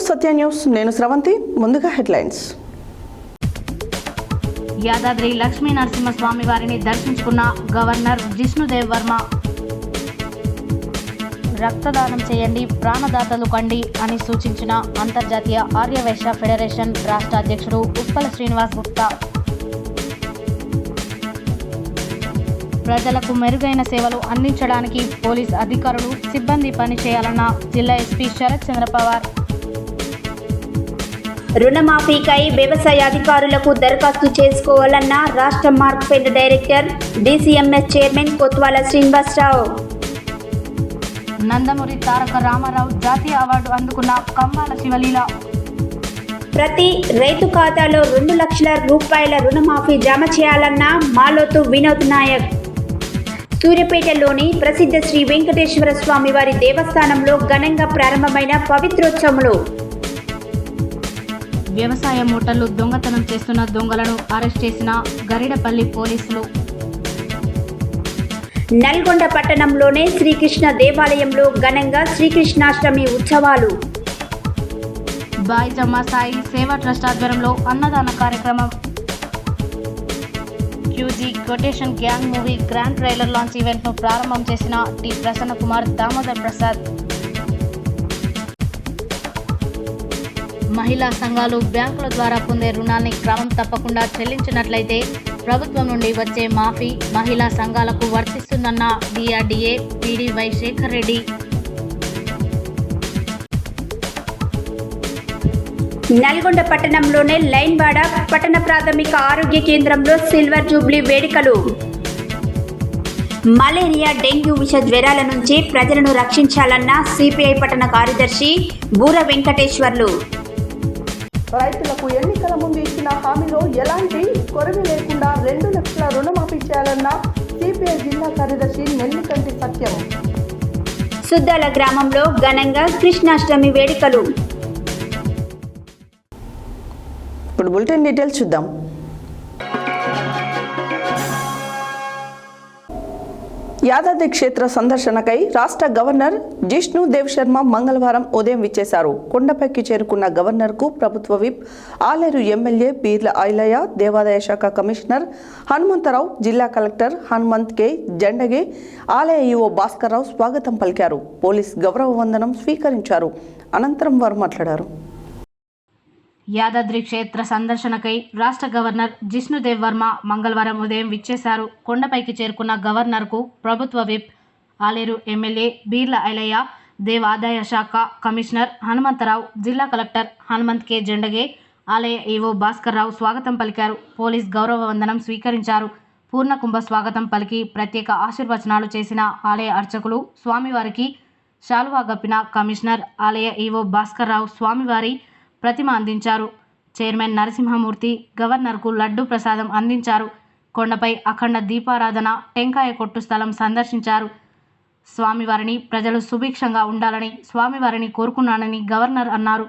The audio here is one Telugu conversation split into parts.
సత్య న్యూస్. నేను స్రవంతి. ముందుగా హెడ్లైన్స్. యాదాద్రి లక్ష్మీ నరసింహస్వామి వారిని దర్శించుకున్న గవర్నర్ జిష్ణుదేవ్ వర్మ. రక్తదానం చేయండి, ప్రాణదాతలు కండి అని సూచించిన అంతర్జాతీయ ఆర్యవైశ్య ఫెడరేషన్ రాష్ట్ర అధ్యక్షుడు ఉప్పల శ్రీనివాస్ గుప్తా. ప్రజలకు మెరుగైన సేవలు అందించడానికి పోలీస్ అధికారులు సిబ్బంది పనిచేయాలన్న జిల్లా ఎస్పీ శరత్ చంద్ర పవార్. రుణమాఫీకై వ్యవసాయ అధికారులకు దరఖాస్తు చేసుకోవాలన్న రాష్ట్ర Markfed director DCMS chairman Kotwala Srinivasarao. Nandamuri Taraka Ramarao జాతీయ అవార్డు అందుకున్న కంబాల శివలీల. ప్రతి రైతు ఖాతాలో 2 లక్షల రూపాయల రుణమాఫీ జమ చేయాలన్న మాలోతు వినోద్ నాయక్. సూర్యాపేటలోని ప్రసిద్ధ శ్రీ వెంకటేశ్వర స్వామి వారి దేవస్థానంలో ఘనంగా ప్రారంభమైన పవిత్రోత్సవములు. వ్యవసాయ మూటలు దొంగతనం చేస్తున్న దొంగలను అరెస్ట్ చేసిన గరిడపల్లి పోలీసులు. నల్గొండ పట్టణంలోనే శ్రీకృష్ణ దేవాలయంలో ఘనంగా శ్రీకృష్ణాష్టమి ఉత్సవాలు. బాయిజమ్మ సాయి సేవా ట్రస్ట్ ఆధ్వర్యంలో అన్నదాన కార్యక్రమం. Q G quotation gang movie grand trailer launch ఈవెంట్ను ప్రారంభం చేసిన టి ప్రసన్న కుమార్, దామోదర్ ప్రసాద్. మహిళా సంఘాలు బ్యాంకుల ద్వారా పొందే రుణాన్ని క్రమం తప్పకుండా చెల్లించినట్లయితే ప్రభుత్వం నుండి వచ్చే మాఫీ మహిళా సంఘాలకు వర్తిస్తుందన్న DRDA PD Y Shekhar Reddy. Nalgonda పట్టణంలోనే లైన్వాడ పట్టణ ప్రాథమిక ఆరోగ్య కేంద్రంలో సిల్వర్ జూబ్లీ వేడుకలు. మలేరియా, డెంగ్యూ విష జ్వరాల నుంచి ప్రజలను రక్షించాలన్న సిపిఐ పట్టణ కార్యదర్శి బూర వెంకటేశ్వర్లు. రైతులకు ఎన్నికల ముందు ఇచ్చిన హామీలో ఎలాంటి కొరవి లేకుండా 2 లక్షల రుణమాఫీ చేయాలన్న సిపిఐ జిల్లా కార్యదర్శి నెల్లికంటి సత్యం. సుద్దాల గ్రామంలో ఘనంగా కృష్ణాష్టమి వేడుకలు. ఇప్పుడు బులెటిన్ డీటెయిల్స్ చూద్దాం. యాదాద్రి క్షేత్ర సందర్శనకై రాష్ట్ర గవర్నర్ జిష్ణుదేవ్ శర్మ మంగళవారం ఉదయం విచ్చేశారు. కొండపైకి చేరుకున్న గవర్నర్కు ప్రభుత్వ విప్, ఆలేరు ఎమ్మెల్యే బీర్ల ఐలయ్య, దేవాదాయ శాఖ కమిషనర్ హనుమంతరావు, జిల్లా కలెక్టర్ హనుమంత్ కె జండగే, ఆలయ ఈవో భాస్కర్రావు స్వాగతం పలికారు. పోలీస్ గౌరవ వందనం స్వీకరించారు. అనంతరం వారు మాట్లాడారు. యాదాద్రి క్షేత్ర సందర్శనకై రాష్ట్ర గవర్నర్ జిష్ణుదేవ్ వర్మ మంగళవారం ఉదయం విచ్చేశారు. కొండపైకి చేరుకున్న గవర్నర్కు ప్రభుత్వ విప్, ఆలేరు ఎమ్మెల్యే బీర్ల ఐలయ్య, దేవాదాయ శాఖ కమిషనర్ హనుమంతరావు, జిల్లా కలెక్టర్ హనుమంత్ కె జండగే, ఆలయ ఈవో భాస్కర్రావు స్వాగతం పలికారు. పోలీస్ గౌరవ వందనం స్వీకరించారు. పూర్ణకుంభ స్వాగతం పలికి ప్రత్యేక ఆశీర్వచనాలు చేసిన ఆలయ అర్చకులు, స్వామివారికి శాలువా గప్పిన కమిషనర్, ఆలయ ఈవో భాస్కర్రావు స్వామివారి ప్రతిమ అందించారు. చైర్మన్ నరసింహమూర్తి గవర్నర్కు లడ్డు ప్రసాదం అందించారు. కొండపై అఖండ దీపారాధన, టెంకాయ కొట్టు స్థలం సందర్శించారు. స్వామివారిని ప్రజలు సుభిక్షంగా ఉండాలని స్వామివారిని కోరుకున్నానని గవర్నర్ అన్నారు.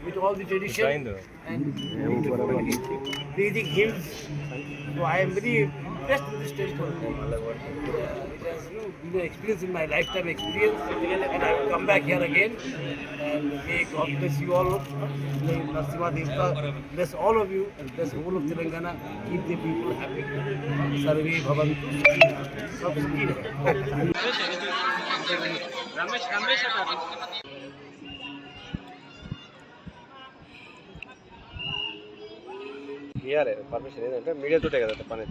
With all the tradition and breathing hymns, so I am very impressed with this temple. It has been an experience in my lifetime experience, and I will come back here again. And may God bless you all. May Narasimha Devta bless all of you, bless the whole of Telangana, keep the people happy. Sarve Bhavantu. Sab Sukhi Rahe. ఇవ్వాలి పర్మిషన్. ఏంటంటే మీడియా తోటే కదా పని.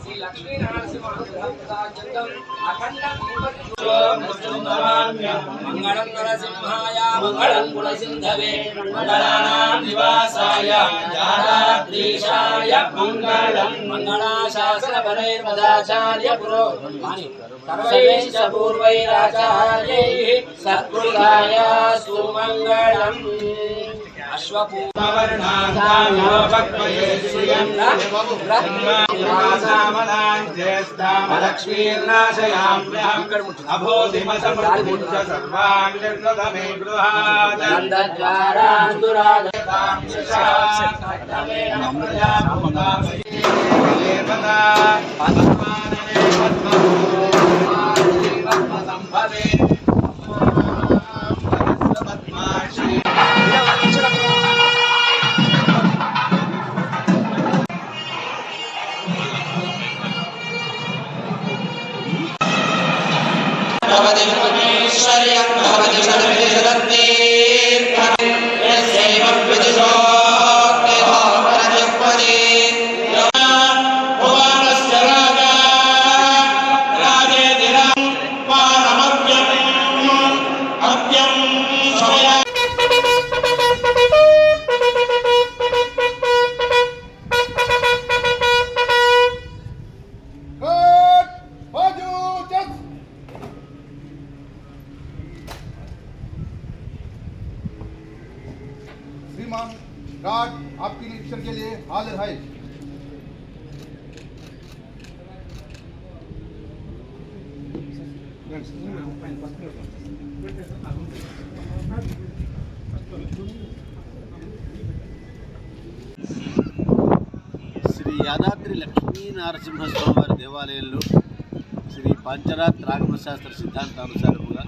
శ్రీ లక్ష్మీ నరసింహ మంగళం నరసింహాయ మంగళం గుణసింధవే మంగళానాం నివాసాయ జాతాద్రీశాయ మంగళం మంగళాశాసనపరైర్మదాచార్య పురోగమాని సర్వైశ్చ పూర్వైరాచార్యైః సత్కృతాయ సుమంగళం అశ్వపూర్ణవర్ణాధామ్యో భక్వయే శ్రియం లక్ష్మీర్నాశయామ్యహం అభోధిమసమృద్ధ సర్వాన్ నిర్గమే గృహాద్ నందద్వారాంతురాగతాం శశాకర్తమేన ప్రజాపూతామయే దేవతా పద్మాననే పద్మసంభవే పద్మాక్షి భవతి పరమేశ్వర్యం భవతి సర్వే సదత్తీర్ఘం యస్యైవ విదిశోక్తిహో ప్రజపతి భువనస్య రాజా రాజేతిరం వానమవ్యం అవ్యం స్వయ श्रीमान गार्ड आपके निरीक्षण के लिए हाजिर है। శ్రీ యాదాద్రి లక్ష్మీ నరసింహస్వామి వారి దేవాలయంలో శ్రీ పంచరాత్ర ఆగమశాస్త్ర సిద్ధాంతానుసారముగా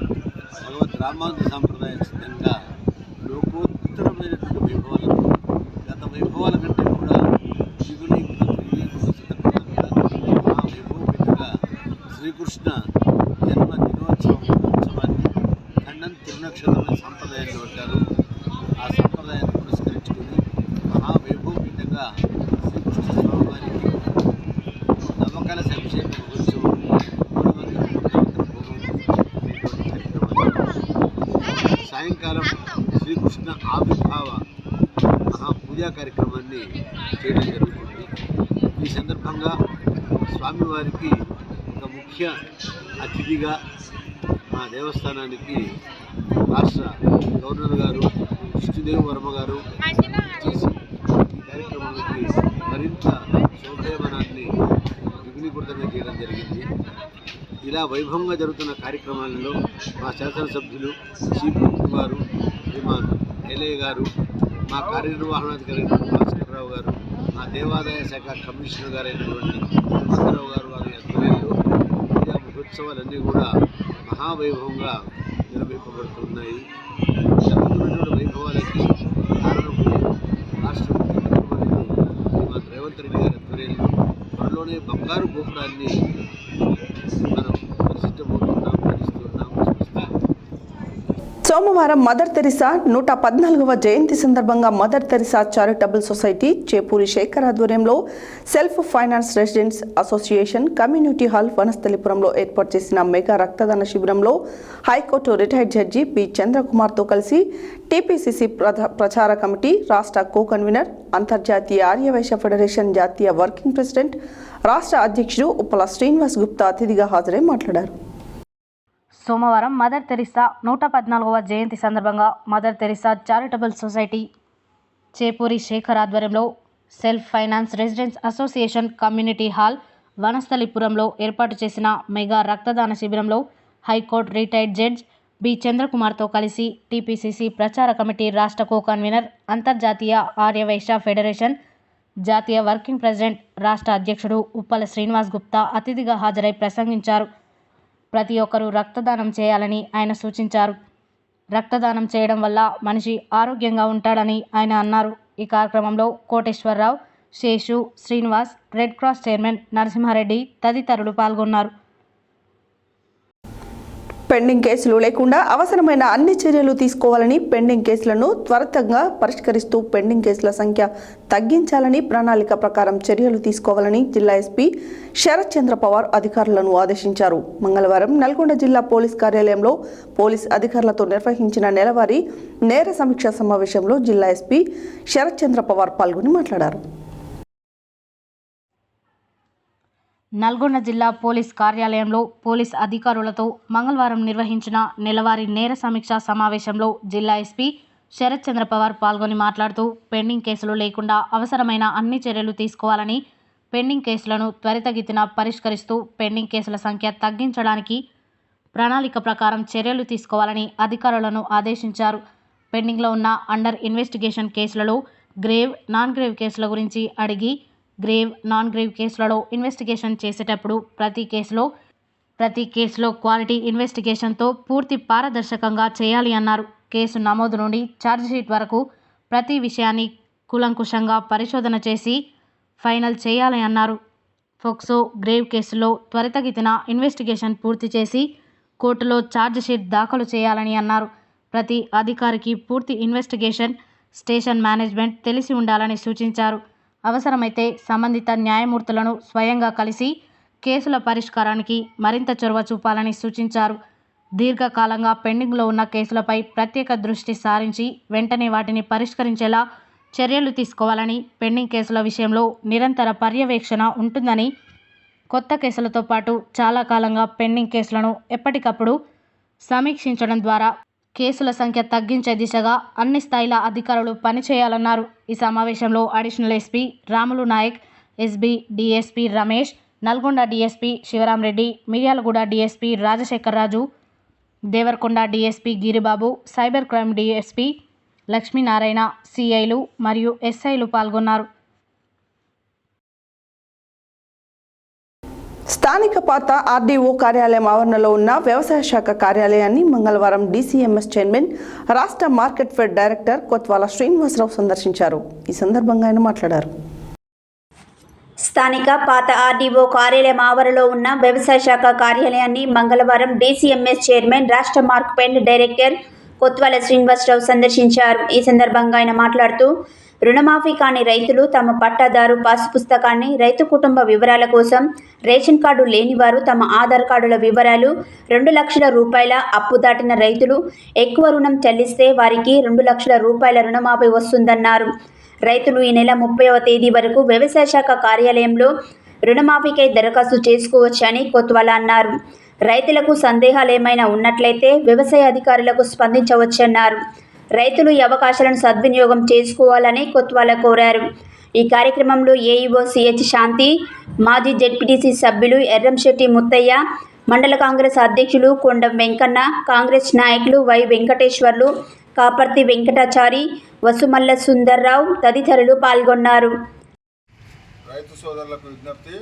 భగవద్ రామానుజ సాంప్రదాయ సిద్ధంగా లోకోత్తరమైనటువంటి వైభవాలతో గత వైభవాల కంటే కూడా శివుని ఆ వైభవపేటగా శ్రీకృష్ణ జన్మ దినోత్సవాన్ని ఖండం తిరునక్షత్రమైన సాంప్రదాయాన్ని అంటారు. ఆ సాంప్రదాయాన్ని పురస్కరించుకొని మహావైభవపేటగా శ్రీకృష్ణ స్వామివారికి నవకలశ అభిషేక మహోత్సవం సాయంకాలం శ్రీకృష్ణ ఆవిర్భావ మహాపూజా కార్యక్రమాన్ని చేయడం జరుగుతుంది. ఈ సందర్భంగా స్వామివారికి ఒక ముఖ్య అతిథిగా మా దేవస్థానానికి రాష్ట్ర గవర్నర్ గారు విష్ణుదేవ్ వర్మ గారు చేసి ఈ కార్యక్రమానికి మరింత శోభాయమానాన్ని ద్విగుణీకృతంగా చేయడం జరిగింది. ఇలా వైభవంగా జరుగుతున్న కార్యక్రమాలలో మా శాసనసభ్యులు చీఫ్ గారు శ్రీమాన్ ఎల్ఏ గారు, మా కార్యనిర్వహణాధికారి భాస్కర్రావు గారు, మా దేవాదాయ శాఖ కమిషనర్ గారు అయినటువంటి హనుమంతరావు గారు వారి ఆధ్వర్యంలో పూజా మహోత్సవాలన్నీ కూడా మహావైభవంగా నిర్వహింపబడుతున్నాయి. జరుగుతున్నటువంటి వైభవాలకి కారణము రాష్ట్ర ముఖ్యమంత్రి శ్రీమాన్ రేవంత్ రెడ్డి గారి ఆధ్వర్యంలో త్వరలోనే బంగారు గోపురాన్ని మనం పరిశీలించబోతున్నాం, చూస్తున్నాం. సోమవారం మదర్ తెరిసా 114వ జయంతి సందర్భంగా mother Teresa charitable society Chepuri Shekar ఆధ్వర్యంలో self finance residents association community hall వనస్థలిపురంలో ఏర్పాటు చేసిన మెగా రక్తదాన శిబిరంలో హైకోర్టు రిటైర్డ్ జడ్జి పి చంద్రకుమార్తో కలిసి టీపీసీసీ ప్రచార కమిటీ రాష్ట్ర కో కన్వీనర్, అంతర్జాతీయ ఆర్యవైశ్య ఫెడరేషన్ జాతీయ వర్కింగ్ ప్రెసిడెంట్, రాష్ట్ర అధ్యక్షుడు ఉప్పల శ్రీనివాస్ గుప్తా అతిథిగా హాజరై మాట్లాడారు. సోమవారం మదర్ తెరిసా 114వ జయంతి సందర్భంగా mother Teresa charitable society Chepuri Shekar ఆధ్వర్యంలో self finance residents association community hall వనస్థలిపురంలో ఏర్పాటు చేసిన మెగా రక్తదాన శిబిరంలో హైకోర్టు రిటైర్డ్ జడ్జ్ బి చంద్రకుమార్తో కలిసి టీపీసీసీ ప్రచార కమిటీ రాష్ట్ర కో కన్వీనర్, అంతర్జాతీయ ఆర్యవైశ్య ఫెడరేషన్ జాతీయ వర్కింగ్ ప్రెసిడెంట్, రాష్ట్ర అధ్యక్షుడు ఉప్పల శ్రీనివాస్ గుప్తా అతిథిగా హాజరై ప్రసంగించారు. ప్రతి ఒక్కరూ రక్తదానం చేయాలని ఆయన సూచించారు. రక్తదానం చేయడం వల్ల మనిషి ఆరోగ్యంగా ఉంటాడని ఆయన అన్నారు. ఈ కార్యక్రమంలో Koteswara Rao, Seshu, Srinivas, red cross chairman Narasimha Reddy తదితరులు పాల్గొన్నారు. పెండింగ్ కేసులు లేకుండా అవసరమైన అన్ని చర్యలు తీసుకోవాలని, పెండింగ్ కేసులను త్వరితంగా పరిష్కరిస్తూ పెండింగ్ కేసుల సంఖ్య తగ్గించాలని, ప్రణాళిక ప్రకారం చర్యలు తీసుకోవాలని జిల్లా ఎస్పీ శరత్ చంద్ర పవార్ అధికారులను ఆదేశించారు. మంగళవారం నల్గొండ జిల్లా పోలీస్ కార్యాలయంలో పోలీస్ అధికారులతో నిర్వహించిన నెలవారీ నేర సమీక్ష సమావేశంలో జిల్లా ఎస్పీ శరత్ చంద్ర పవార్ పాల్గొని మాట్లాడారు. నల్గొండ జిల్లా పోలీస్ కార్యాలయంలో పోలీస్ అధికారులతో మంగళవారం నిర్వహించిన నెలవారీ నేర సమీక్ష సమావేశంలో జిల్లా ఎస్పీ శరత్ చంద్ర పవార్ పాల్గొని మాట్లాడుతూ పెండింగ్ కేసులు లేకుండా అవసరమైన అన్ని చర్యలు తీసుకోవాలని, పెండింగ్ కేసులను త్వరితగతిన పరిష్కరిస్తూ పెండింగ్ కేసుల సంఖ్య తగ్గించడానికి ప్రణాళిక ప్రకారం చర్యలు తీసుకోవాలని అధికారులను ఆదేశించారు. పెండింగ్లో ఉన్న అండర్ ఇన్వెస్టిగేషన్ కేసులలో గ్రేవ్, నాన్ గ్రేవ్ కేసుల గురించి అడిగి, గ్రేవ్, నాన్ గ్రేవ్ కేసులలో ఇన్వెస్టిగేషన్ చేసేటప్పుడు ప్రతి కేసులో క్వాలిటీ ఇన్వెస్టిగేషన్తో పూర్తి పారదర్శకంగా చేయాలి అన్నారు. కేసు నమోదు నుండి ఛార్జ్షీట్ వరకు ప్రతి విషయాన్ని కూలంకుషంగా పరిశోధన చేసి ఫైనల్ చేయాలి అన్నారు. ఫోక్సో, గ్రేవ్ కేసుల్లో త్వరితగతిన ఇన్వెస్టిగేషన్ పూర్తి చేసి కోర్టులో ఛార్జ్షీట్ దాఖలు చేయాలని అన్నారు. ప్రతి అధికారికి పూర్తి ఇన్వెస్టిగేషన్ స్టేషన్ మేనేజ్మెంట్ తెలిసి ఉండాలని సూచించారు. అవసరమైతే సంబంధిత న్యాయమూర్తులను స్వయంగా కలిసి కేసుల పరిష్కారానికి మరింత చొరవ చూపాలని సూచించారు. దీర్ఘకాలంగా పెండింగ్లో ఉన్న కేసులపై ప్రత్యేక దృష్టి సారించి వెంటనే వాటిని పరిష్కరించేలా చర్యలు తీసుకోవాలని, పెండింగ్ కేసుల విషయంలో నిరంతర పర్యవేక్షణ ఉంటుందని, కొత్త కేసులతో పాటు చాలా కాలంగా పెండింగ్ కేసులను ఎప్పటికప్పుడు సమీక్షించడం ద్వారా కేసుల సంఖ్య తగ్గించే దిశగా అన్ని స్థాయిల అధికారులు పనిచేయాలన్నారు. ఈ సమావేశంలో additional SP Ramulu Naik, SB DSP Ramesh, Nalgonda DSP Shivaramreddy, Miryalaguda DSP Rajashekar Raju, Devarakonda DSP Giribabu, cyber crime DSP Lakshminarayana, సిఐలు మరియు ఎస్ఐలు పాల్గొన్నారు. స్థానిక పాత ఆర్డీఓ కార్యాలయం ఆవరణలో ఉన్న వ్యవసాయ శాఖ కార్యాలయాన్ని మంగళవారం డీసీఎంఎస్ చైర్మన్, రాష్ట్ర market fed director Kotwala Srinivasarao సందర్శించారు. ఈ సందర్భంగా ఆయన మాట్లాడారు. స్థానిక పాత ఆర్డీఓ కార్యాలయం ఆవరణలో ఉన్న వ్యవసాయ శాఖ కార్యాలయాన్ని మంగళవారం డీసీఎంఎస్ చైర్మన్, రాష్ట్ర మార్కెట్ డైరెక్టర్ కొత్వాల శ్రీనివాసరావు సందర్శించారు. ఈ సందర్భంగా ఆయన మాట్లాడుతూ, రుణమాఫీ కాని రైతులు తమ పట్టాదారు పాసు పుస్తకాన్ని, రైతు కుటుంబ వివరాల కోసం రేషన్ కార్డు లేని వారు తమ ఆధార్ కార్డుల వివరాలు, 2 లక్షల రూపాయల అప్పు దాటిన రైతులు ఎక్కువ రుణం చెల్లిస్తే వారికి 2 లక్షల రూపాయల రుణమాఫీ వస్తుందన్నారు. రైతులు ఈ నెల 30వ తేదీ వరకు వ్యవసాయ శాఖ కార్యాలయంలో రుణమాఫీకై దరఖాస్తు చేసుకోవచ్చని కొత్వాల అన్నారు. రైతులకు సందేహాలు ఏమైనా ఉన్నట్లయితే వ్యవసాయ అధికారులకు స్పందించవచ్చన్నారు. రైతులు ఈ అవకాశాలను సద్వినియోగం చేసుకోవాలని కొత్వాల కోరారు. ఈ కార్యక్రమంలో ఏఈఓ సిహెచ్ శాంతి, మాజీ జెడ్పీటీసీ సభ్యులు ఎర్రంశెట్టి ముత్తయ్య, మండల కాంగ్రెస్ అధ్యక్షులు కొండం వెంకన్న, కాంగ్రెస్ నాయకులు వై వెంకటేశ్వర్లు, కాపర్తి వెంకటాచారి, వసుమల్ల సుందర్రావు తదితరులు పాల్గొన్నారు. రైతు సోదరులకు విజ్ఞప్తి,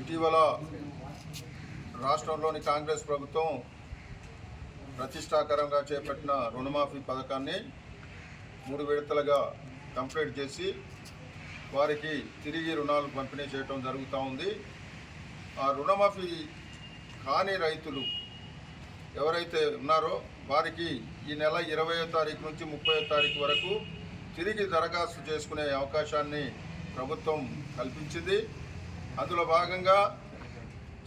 ఇటీవల రాష్ట్రంలోని కాంగ్రెస్ ప్రభుత్వం ప్రతిష్టాకరంగా చేపట్టిన రుణమాఫీ పథకాన్ని 3 విడతలుగా కంప్లీట్ చేసి వారికి తిరిగి రుణాలు పంపిణీ చేయడం జరుగుతూ ఉంది. ఆ రుణమాఫీ కాని రైతులు ఎవరైతే ఉన్నారో వారికి ఈ నెల 20వ తారీఖు నుంచి 30వ తారీఖు వరకు తిరిగి దరఖాస్తు చేసుకునే అవకాశాన్ని ప్రభుత్వం కల్పించింది. అందులో భాగంగా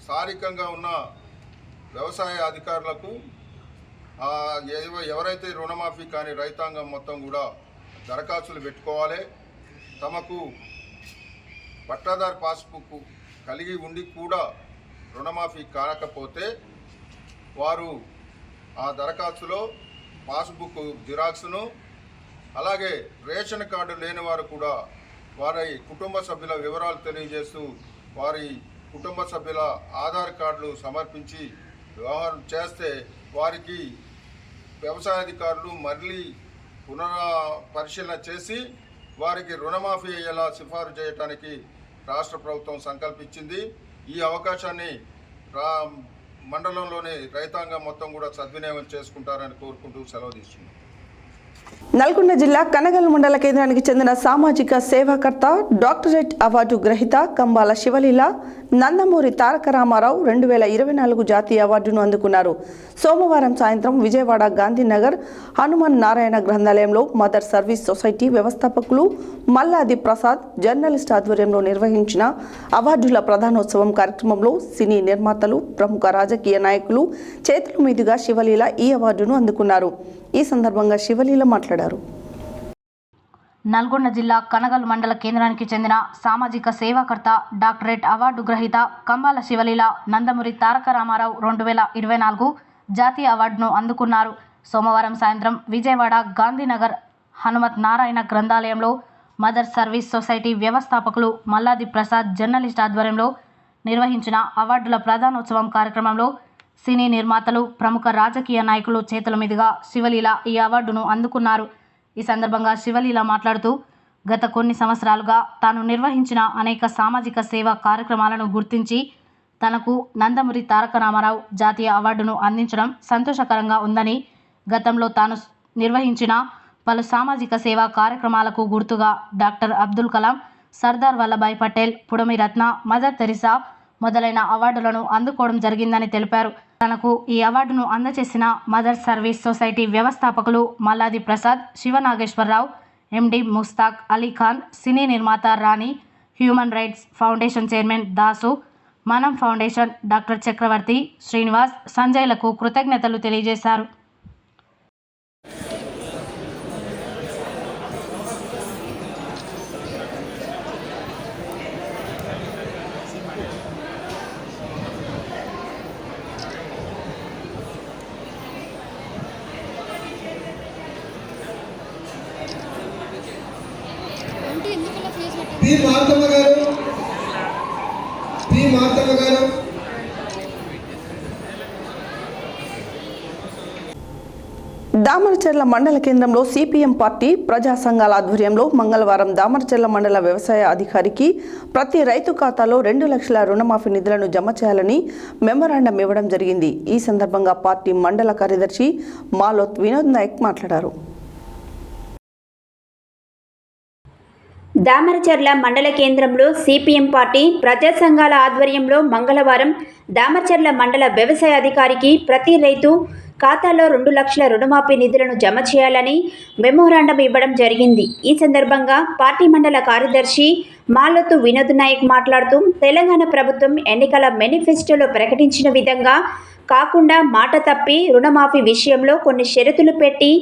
స్థానికంగా ఉన్న వ్యవసాయ అధికారులకు ఎవరైతే రుణమాఫీ కాని రైతాంగం మొత్తం కూడా దరఖాస్తులు పెట్టుకోవాలి. తమకు పట్టాదారు పాస్బుక్ కలిగి ఉండి కూడా రుణమాఫీ కాకపోతే వారు ఆ దరఖాస్తులో పాస్బుక్ జిరాక్స్ను, అలాగే రేషన్ కార్డు లేని వారు కూడా వారి కుటుంబ సభ్యుల వివరాలు తెలియజేస్తూ వారి కుటుంబ సభ్యుల ఆధార్ కార్డులు సమర్పించి వ్యవహారం చేస్తే వారికి వ్యవసాయ అధికారులు మళ్ళీ పునఃపరిశీలన చేసి వారికి రుణమాఫీ అయ్యేలా సిఫారు చేయడానికి రాష్ట్ర ప్రభుత్వం సంకల్పించింది. ఈ అవకాశాన్ని మండలంలోని రైతాంగం మొత్తం కూడా సద్వినియోగం చేసుకుంటారని కోరుకుంటూ సెలవు తీసుకున్నాం. నల్గొండ జిల్లా కనగల్ మండల కేంద్రానికి చెందిన సామాజిక సేవాకర్త, డాక్టరేట్ అవార్డు గ్రహీత కంబాల శివలీల నందమూరి తారక రామారావు 2024 జాతీయ అవార్డును అందుకున్నారు. సోమవారం సాయంత్రం విజయవాడ గాంధీనగర్ హనుమాన్ నారాయణ గ్రంథాలయంలో మదర్ సర్వీస్ సొసైటీ వ్యవస్థాపకులు మల్లాది ప్రసాద్ జర్నలిస్ట్ ఆధ్వర్యంలో నిర్వహించిన అవార్డుల ప్రధానోత్సవం కార్యక్రమంలో సినీ నిర్మాతలు, ప్రముఖ రాజకీయ నాయకులు చేతుల మీదుగా శివలీల ఈ అవార్డును అందుకున్నారు. ఈ సందర్భంగా శివలీల మాట్లాడారు. నల్గొండ జిల్లా కనగల్ మండల కేంద్రానికి చెందిన సామాజిక సేవాకర్త, డాక్టరేట్ అవార్డు గ్రహీత కంబాల శివలీల నందమూరి తారక రామారావు 2024 జాతీయ అవార్డును అందుకున్నారు. సోమవారం సాయంత్రం విజయవాడ గాంధీనగర్ హనుమత్ నారాయణ గ్రంథాలయంలో మదర్ సర్వీస్ సొసైటీ వ్యవస్థాపకులు మల్లాది ప్రసాద్ జర్నలిస్ట్ ఆధ్వర్యంలో నిర్వహించిన అవార్డుల ప్రధానోత్సవం కార్యక్రమంలో సినీ నిర్మాతలు, ప్రముఖ రాజకీయ నాయకులు చేతుల మీదుగా శివలీల ఈ అవార్డును అందుకున్నారు. ఈ సందర్భంగా శివలీల మాట్లాడుతూ, గత కొన్ని సంవత్సరాలుగా తాను నిర్వహించిన అనేక సామాజిక సేవా కార్యక్రమాలను గుర్తించి తనకు నందమూరి తారక రామారావు జాతీయ అవార్డును అందించడం సంతోషకరంగా ఉందని, గతంలో తాను నిర్వహించిన పలు సామాజిక సేవా కార్యక్రమాలకు గుర్తుగా డాక్టర్ అబ్దుల్ కలాం, సర్దార్ వల్లభాయ్ పటేల్, పుడమి రత్న, మదర్ తెరిసా మొదలైన అవార్డులను అందుకోవడం జరిగిందని తెలిపారు. తనకు ఈ అవార్డును అందజేసిన మదర్ సర్వీస్ సొసైటీ వ్యవస్థాపకులు మల్లాది ప్రసాద్, శివనాగేశ్వరరావు, ఎండి ముస్తాక్ అలీ ఖాన్, సినీ నిర్మాత Rani, human rights foundation chairman Dasu, మనం ఫౌండేషన్ డాక్టర్ చక్రవర్తి, శ్రీనివాస్, సంజయ్లకు కృతజ్ఞతలు తెలియజేశారు. దామరచెర్ల మండల కేంద్రంలో సిపిఎం పార్టీ ప్రజా సంఘాల ఆధ్వర్యంలో మంగళవారం దామరచెర్ల మండల వ్యవసాయ అధికారికి ప్రతి రైతు ఖాతాలో 2 లక్షల రుణమాఫీ నిధులను జమ చేయాలని మెమోరాండం ఇవ్వడం జరిగింది. ఈ సందర్భంగా పార్టీ మండల కార్యదర్శి మాలోత్ వినోద్ నాయక్ మాట్లాడారు. దామరచెర్ల మండల కేంద్రంలో సిపిఎం పార్టీ ప్రజా సంఘాల ఆధ్వర్యంలో మంగళవారం దామరచెర్ల మండల వ్యవసాయ అధికారికి ప్రతి రైతు ఖాతాలో 2 లక్షల రుణమాఫీ నిధులను జమ చేయాలని మెమోరాండం ఇవ్వడం జరిగింది. ఈ సందర్భంగా పార్టీ మండల కార్యదర్శి మాలోతు వినోద్ నాయక్ మాట్లాడుతూ, తెలంగాణ ప్రభుత్వం ఎన్నికల మేనిఫెస్టోలో ప్రకటించిన విధంగా కాకుండా మాట తప్పి రుణమాఫీ విషయంలో కొన్ని షరతులు పెట్టి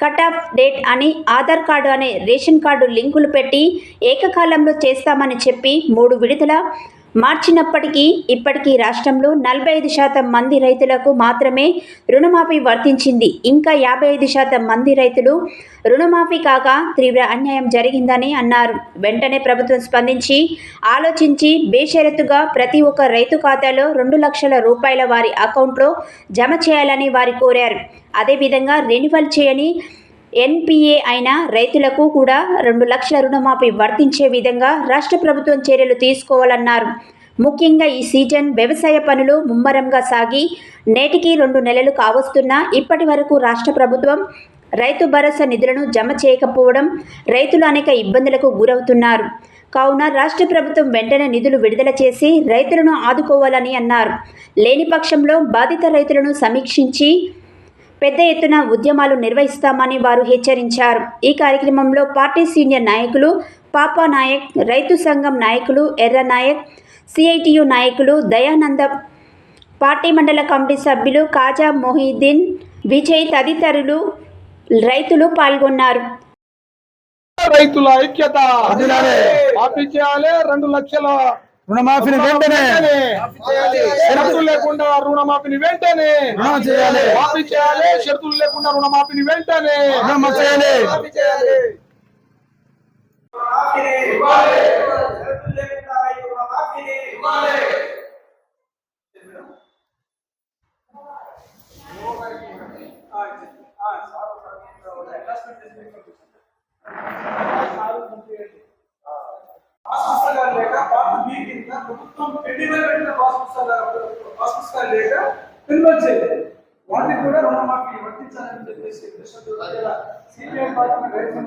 కట్ ఆఫ్ డేట్ అని, ఆధార్ కార్డు అనే రేషన్ కార్డు లింకులు పెట్టి ఏకకాలంలో చేస్తామని చెప్పి 3 విడతల మార్చినప్పటికీ ఇప్పటికీ రాష్ట్రంలో 45% మంది రైతులకు మాత్రమే రుణమాఫీ వర్తించింది. ఇంకా 55% మంది రైతులు రుణమాఫీ కాక తీవ్ర అన్యాయం జరిగిందని అన్నారు. వెంటనే ప్రభుత్వం స్పందించి ఆలోచించి బేషరతుగా ప్రతి ఒక్క రైతు ఖాతాలో 2 లక్షల రూపాయల వారి అకౌంట్లో జమ చేయాలని వారు కోరారు. అదేవిధంగా రెన్యువల్ చేయని ఎన్పిఏ అయిన రైతులకు కూడా 2 లక్షల రుణమాఫీ వర్తించే విధంగా రాష్ట్ర ప్రభుత్వం చర్యలు తీసుకోవాలన్నారు. ముఖ్యంగా ఈ సీజన్ వ్యవసాయ పనులు ముమ్మరంగా సాగి నేటికి 2 నెలలు కావస్తున్నా ఇప్పటి వరకు రాష్ట్ర ప్రభుత్వం రైతు భరోసా నిధులను జమ చేయకపోవడం రైతులు అనేక ఇబ్బందులకు గురవుతున్నారు. కావున రాష్ట్ర ప్రభుత్వం వెంటనే నిధులు విడుదల చేసి రైతులను ఆదుకోవాలని అన్నారు. లేని పక్షంలో బాధిత రైతులను సమీక్షించి పెద్ద ఎత్తున ఉద్యమాలు నిర్వహిస్తామని వారు హెచ్చరించారు. ఈ కార్యక్రమంలో పార్టీ సీనియర్ నాయకులు పాపా నాయక్, రైతు సంఘం నాయకులు ఎర్ర నాయక్, సిఐటియు నాయకులు దయానంద, పార్టీ మండల కమిటీ సభ్యులు కాజా మొహిద్దీన్, విజయ్ తదితరులు రైతులు పాల్గొన్నారు. రైతుల ఐక్యత మాఫీ చేయాలి. 2 లక్షల రుణమాఫీని వెంటనే షరతులు లేకుండా రుణమాఫీని వెంటనే మాఫీ చేయాలి. షరతులు లేకుండా రుణమాఫీని వెంటనే చేయాలి. ప్రభుత్వం పెట్టిన పాస్ లేక కన్వర్ట్ చేయలేదు. వాటిని కూడా రుణమాఫీ వర్తించాలని చెప్పేసి సిపిఎం పార్టీ రైతు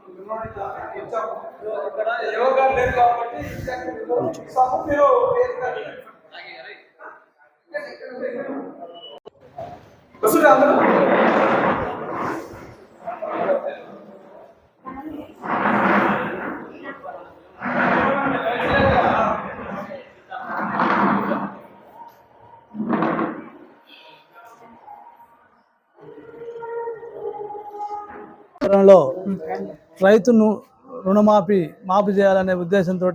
ఇక్కడ యోగా లేదు కాబట్టి ఇస్తాము. మీరు వస్తుందా అందరూ? రైతును రుణమాఫీ చేయాలనే ఉద్దేశంతో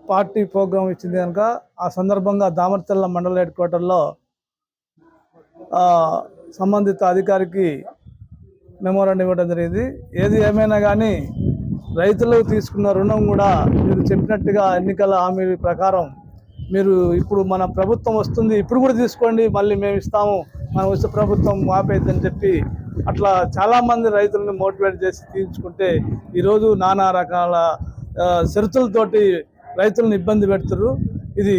పార్టీ ప్రోగ్రాం ఇచ్చింది కనుక ఆ సందర్భంగా దామర్చల్ల మండల హెడ్ క్వార్టర్లో సంబంధిత అధికారికి మెమోరాండం ఇవ్వడం జరిగింది. ఏది ఏమైనా కానీ రైతులు తీసుకున్న రుణం కూడా మీరు చెప్పినట్టుగా ఎన్నికల హామీ ప్రకారం మీరు ఇప్పుడు మన ప్రభుత్వం వస్తుంది, ఇప్పుడు కూడా తీసుకోండి, మళ్ళీ మేము ఇస్తాము, మన వచ్చే ప్రభుత్వం ఆపేద్దని చెప్పి అట్లా చాలామంది రైతులను మోటివేట్ చేసి తీర్చుకుంటే ఈరోజు నానా రకాల షరతులతోటి రైతులను ఇబ్బంది పెడుతున్నారు. ఇది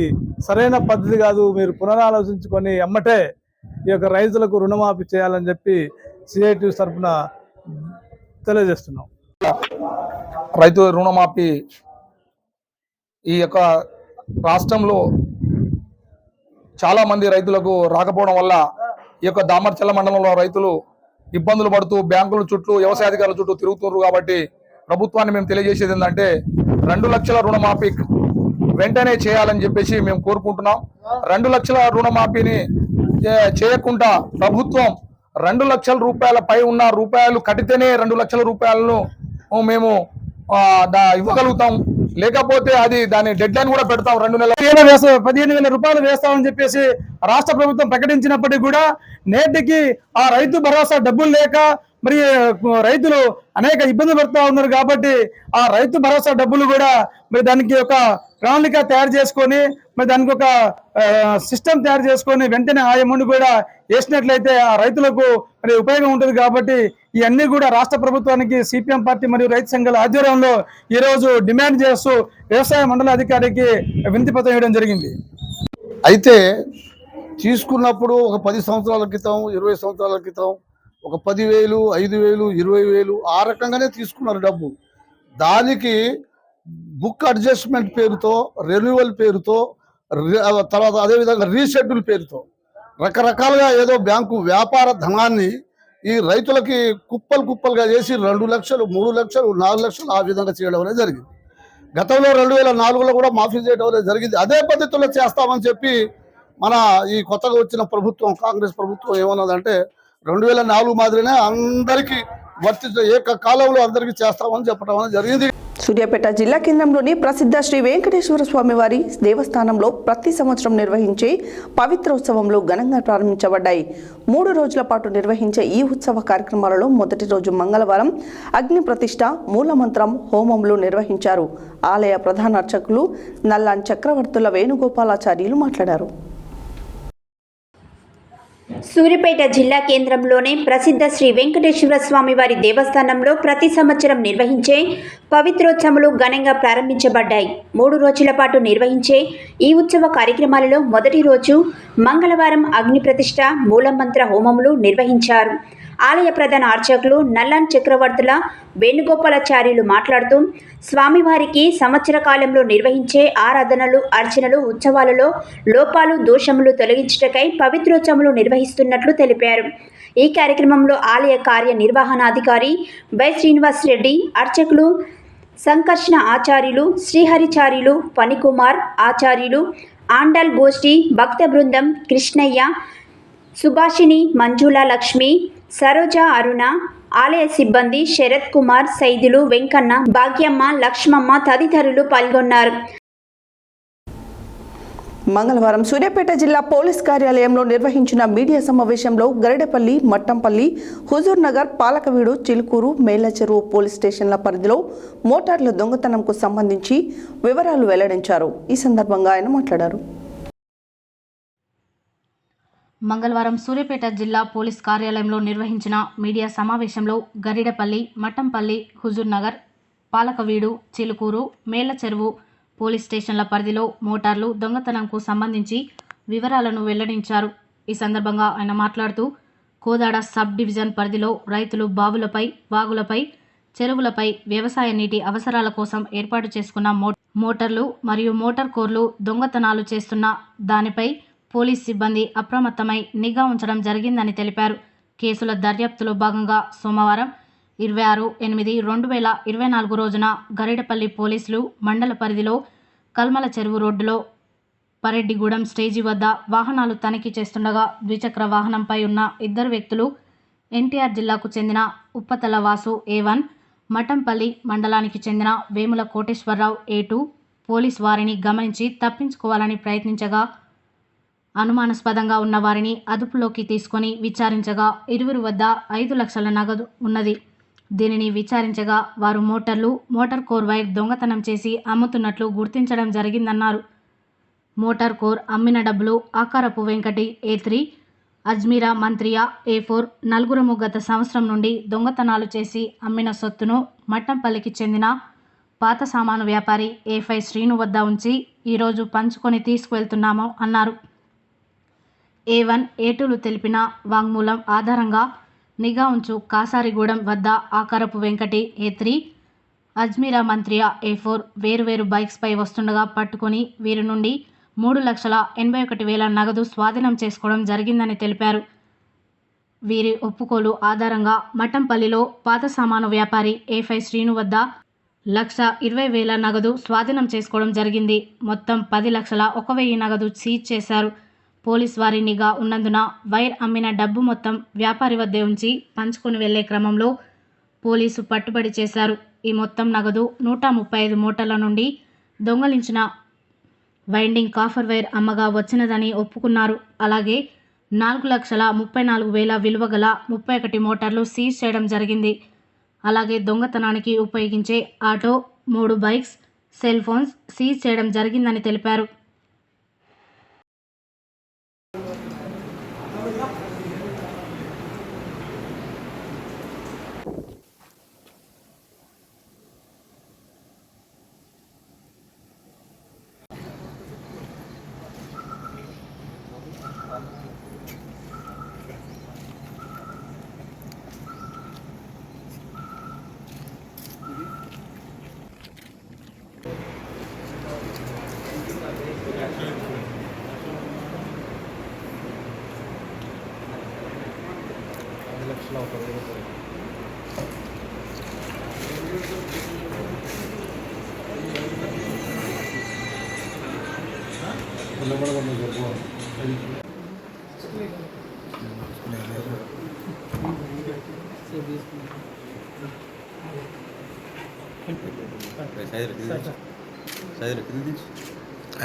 సరైన పద్ధతి కాదు. మీరు పునరాలోచించుకొని ఎమ్మటే ఈ యొక్క రైతులకు రుణమాఫీ చేయాలని చెప్పి సిఐటి తరఫున తెలియజేస్తున్నాం. రైతు రుణమాఫీ ఈ యొక్క రాష్ట్రంలో చాలామంది రైతులకు రాకపోవడం వల్ల ఈ యొక్క దామర్చల్ల మండలంలో రైతులు ఇబ్బందులు పడుతూ బ్యాంకుల చుట్టూ వ్యవసాయ అధికారుల చుట్టూ తిరుగుతున్నారు. కాబట్టి ప్రభుత్వాన్ని మేము తెలియజేసేది ఏంటంటే 2 లక్షల రుణమాఫీ వెంటనే చేయాలని చెప్పేసి మేము కోరుకుంటున్నాం. 2 లక్షల రుణమాఫీని చేయకుండా ప్రభుత్వం 2 లక్షల రూపాయల పై ఉన్న రూపాయలు కడితేనే 2 లక్షల రూపాయలను మేము ఇవ్వగలుగుతాం. లేకపోతే అది దాని డెడ్ లైన్ కూడా పెడతాం. 15,000 రూపాయలు వేస్తామని చెప్పేసి రాష్ట్ర ప్రభుత్వం ప్రకటించినప్పటికీ కూడా నేటికి ఆ రైతు భరోసా డబ్బులు లేక మరి రైతులు అనేక ఇబ్బందులు పడుతూ ఉన్నారు. కాబట్టి ఆ రైతు భరోసా డబ్బులు కూడా మరి దానికి ఒక ప్రణాళిక తయారు చేసుకొని మరి దానికి ఒక సిస్టమ్ తయారు చేసుకొని వెంటనే ఆ అమౌంట్ కూడా వేసినట్లయితే ఆ రైతులకు మరి ఉపయోగం ఉంటుంది. కాబట్టి ఇవన్నీ కూడా రాష్ట్ర ప్రభుత్వానికి సిపిఎం పార్టీ మరియు రైతు సంఘాల ఆధ్వర్యంలో ఈరోజు డిమాండ్ చేస్తూ వ్యవసాయ మండల అధికారికి వినతి పత్రం ఇవ్వడం జరిగింది. అయితే తీసుకున్నప్పుడు ఒక 10 సంవత్సరాల క్రితం 20 సంవత్సరాల క్రితం ఒక 10,000 5,000 20,000 ఆ రకంగానే తీసుకున్నారు డబ్బు. దానికి బుక్ అడ్జస్ట్మెంట్ పేరుతో రెన్యువల్ పేరుతో తర్వాత అదేవిధంగా రీషెడ్యూల్ పేరుతో రకరకాలుగా ఏదో బ్యాంకు వ్యాపార ధనాన్ని ఈ రైతులకి కుప్పలుగా చేసి 2 లక్షలు 3 లక్షలు 4 లక్షలు ఆ విధంగా చేయడం అనేది జరిగింది. గతంలో 2004లో కూడా మాఫీ చేయడం అనేది జరిగింది. అదే పద్ధతిలో చేస్తామని చెప్పి మన ఈ కొత్తగా వచ్చిన ప్రభుత్వం కాంగ్రెస్ ప్రభుత్వం ఏమన్నదంటే 2004 మాదిరినే అందరికీ వర్తించే ఏకకాలంలో అందరికీ చేస్తామని చెప్పడం అనేది జరిగింది. సూర్యాపేట జిల్లా కేంద్రంలోని ప్రసిద్ధ శ్రీ వెంకటేశ్వర స్వామి వారి దేవస్థానంలో ప్రతి సంవత్సరం నిర్వహించే పవిత్రోత్సవంలో ఘనంగా ప్రారంభించబడ్డాయి. 3 రోజుల పాటు నిర్వహించే ఈ ఉత్సవ కార్యక్రమాలలో మొదటి రోజు మంగళవారం అగ్ని ప్రతిష్ఠ మూలమంత్రం హోమంలు నిర్వహించారు. ఆలయ ప్రధాన అర్చకులు నల్లాన్ చక్రవర్తుల వేణుగోపాలాచార్యులు మాట్లాడారు. సూర్యాపేట జిల్లా కేంద్రంలోని ప్రసిద్ధ శ్రీ వెంకటేశ్వర స్వామి వారి దేవస్థానంలో ప్రతి సంవత్సరం నిర్వహించే పవిత్రోత్సవాలు ఘనంగా ప్రారంభించబడ్డాయి. 3 రోజుల పాటు నిర్వహించే ఈ ఉత్సవ కార్యక్రమాలలో మొదటి రోజు మంగళవారం అగ్ని ప్రతిష్ఠ మూలమంత్ర హోమములు నిర్వహించారు. ఆలయ ప్రధాన అర్చకులు నల్లాన్ చక్రవర్తుల వేణుగోపాలాచార్యులు మాట్లాడుతూ స్వామివారికి సంవత్సర కాలంలో నిర్వహించే ఆరాధనలు అర్చనలు ఉత్సవాలలో లోపాలు దోషములు తొలగించుటకై పవిత్రోత్సవాలు నిర్వహిస్తున్నట్లు తెలిపారు. ఈ కార్యక్రమంలో ఆలయ కార్యనిర్వహణాధికారి వై శ్రీనివాస్ రెడ్డి, అర్చకులు సంకర్షణ ఆచార్యులు, శ్రీహరిచార్యులు, ఫణికుమార్ ఆచార్యులు, ఆండల్ గోష్ఠి భక్త బృందం కృష్ణయ్య, సుభాషిణి, మంజుల లక్ష్మి, సరోజ, అరుణ, ఆలయ సిబ్బంది శరత్ కుమార్, సైదులు, వెంకన్న, భాగ్యమ్మ, లక్ష్మమ్మ తదితరులు పాల్గొన్నారు. మంగళవారం సూర్యాపేట జిల్లా పోలీస్ కార్యాలయంలో నిర్వహించిన మీడియా సమావేశంలో గరిడపల్లి, మట్టంపల్లి, హుజూర్ నగర్, పాలకవీడు, చిలుకూరు, మేళ్లచెరువు పోలీస్ స్టేషన్ల పరిధిలో మోటార్ల దొంగతనంకు సంబంధించి వివరాలు వెల్లడించారు. ఈ సందర్భంగా ఆయన మాట్లాడారు. మంగళవారం సూర్యాపేట జిల్లా పోలీస్ కార్యాలయంలో నిర్వహించిన మీడియా సమావేశంలో గరిడపల్లి, మట్టంపల్లి, హుజూర్ నగర్, పాలకవీడు, చిలుకూరు, మేళ్లచెరువు పోలీస్ స్టేషన్ల పరిధిలో మోటార్లు దొంగతనంకు సంబంధించి వివరాలను వెల్లడించారు. ఈ సందర్భంగా ఆయన మాట్లాడుతూ కోదాడ సబ్ డివిజన్ పరిధిలో రైతులు బావులపై, వాగులపై చెరువులపై వ్యవసాయ నీటి అవసరాల కోసం ఏర్పాటు చేసుకున్న మోటార్లు మరియు మోటార్ కోర్లు దొంగతనాలు చేస్తున్న దానిపై పోలీస్ సిబ్బంది అప్రమత్తమై నిఘా ఉంచడం జరిగిందని తెలిపారు. కేసుల దర్యాప్తులో భాగంగా సోమవారం 26/8/2024 రోజున గరిడపల్లి పోలీసులు మండల పరిధిలో కల్మల చెరువు రోడ్డులో పరెడ్డిగూడెం స్టేజీ వద్ద వాహనాలు తనిఖీ చేస్తుండగా ద్విచక్ర వాహనంపై ఉన్న ఇద్దరు వ్యక్తులు ఎన్టీఆర్ జిల్లాకు చెందిన ఉప్పతల వాసు A1, మఠంపల్లి మండలానికి చెందిన వేముల కోటేశ్వరరావు A2 పోలీస్ వారిని గమనించి తప్పించుకోవాలని ప్రయత్నించగా అనుమానాస్పదంగా ఉన్న వారిని అదుపులోకి తీసుకొని విచారించగా ఇరువురి వద్ద 5 లక్షల నగదు ఉన్నది. దీనిని విచారించగా వారు మోటార్ కోర్ వైర్ దొంగతనం చేసి అమ్ముతున్నట్లు గుర్తించడం జరిగిందన్నారు. మోటార్ కోర్ అమ్మిన డబ్బులు ఆకారపు వెంకటి A3, అజ్మీరా మంత్రియా A4 నలుగురము గత సంవత్సరం నుండి దొంగతనాలు చేసి అమ్మిన సొత్తును మట్టంపల్లికి చెందిన పాత సామాను వ్యాపారి A5 శ్రీను వద్ద ఉంచి ఈరోజు పంచుకొని తీసుకువెళ్తున్నాము అన్నారు. A1, A2లు తెలిపిన వాంగ్మూలం ఆధారంగా నిఘా ఉంచు కాసారిగూడెం వద్ద ఆకారపు వెంకటి A3, అజ్మీరా మంత్రియా A4 వేరువేరు బైక్స్పై వస్తుండగా పట్టుకొని వీరి నుండి 3,81,000 నగదు స్వాధీనం చేసుకోవడం జరిగిందని తెలిపారు. వీరి ఒప్పుకోలు ఆధారంగా మఠంపల్లిలో పాత సామాను వ్యాపారి A5 శ్రీను వద్ద 1,20,000 నగదు స్వాధీనం చేసుకోవడం జరిగింది. మొత్తం 10,01,000 నగదు సీజ్ చేశారు. పోలీస్ వారి నిఘా ఉన్నందున వైర్ అమ్మిన డబ్బు మొత్తం వ్యాపారి వద్దే ఉంచి పంచుకొని వెళ్లే క్రమంలో పోలీసు పట్టుబడి చేశారు. ఈ మొత్తం నగదు 135 మోటార్ల నుండి దొంగలించిన వైండింగ్ కాఫర్ వైర్ అమ్మగా వచ్చినదని ఒప్పుకున్నారు. అలాగే 4,34,000 విలువ గల 31 మోటార్లు సీజ్ చేయడం జరిగింది. అలాగే దొంగతనానికి ఉపయోగించే auto, 3 bikes, cell phones seize చేయడం జరిగిందని తెలిపారు.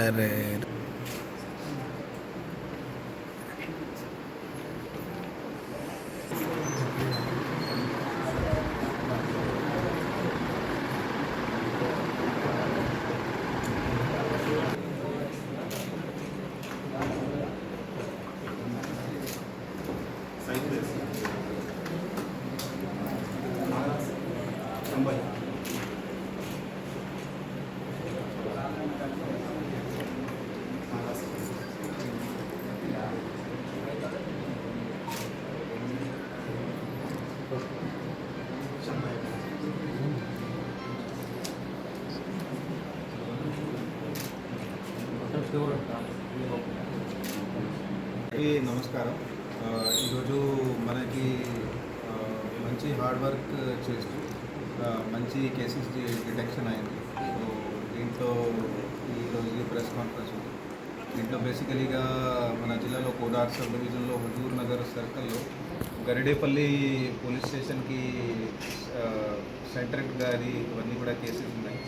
अरे నమస్కారం. ఈరోజు మనకి మంచి హార్డ్ వర్క్ చేస్తూ మంచి కేసెస్ డిటెక్షన్ అయింది. సో దీంట్లో ఈరోజు ప్రెస్ కాన్ఫరెన్స్ ఉంది. దీంట్లో బేసికలీగా మన జిల్లాలో కోదాడ్ సబ్ డివిజన్లో హుజూర్ నగర్ సర్కిల్లో గరిడేపల్లి పోలీస్ స్టేషన్కి సెంట్రల్ గారి ఇవన్నీ కూడా కేసెస్ ఉన్నాయి.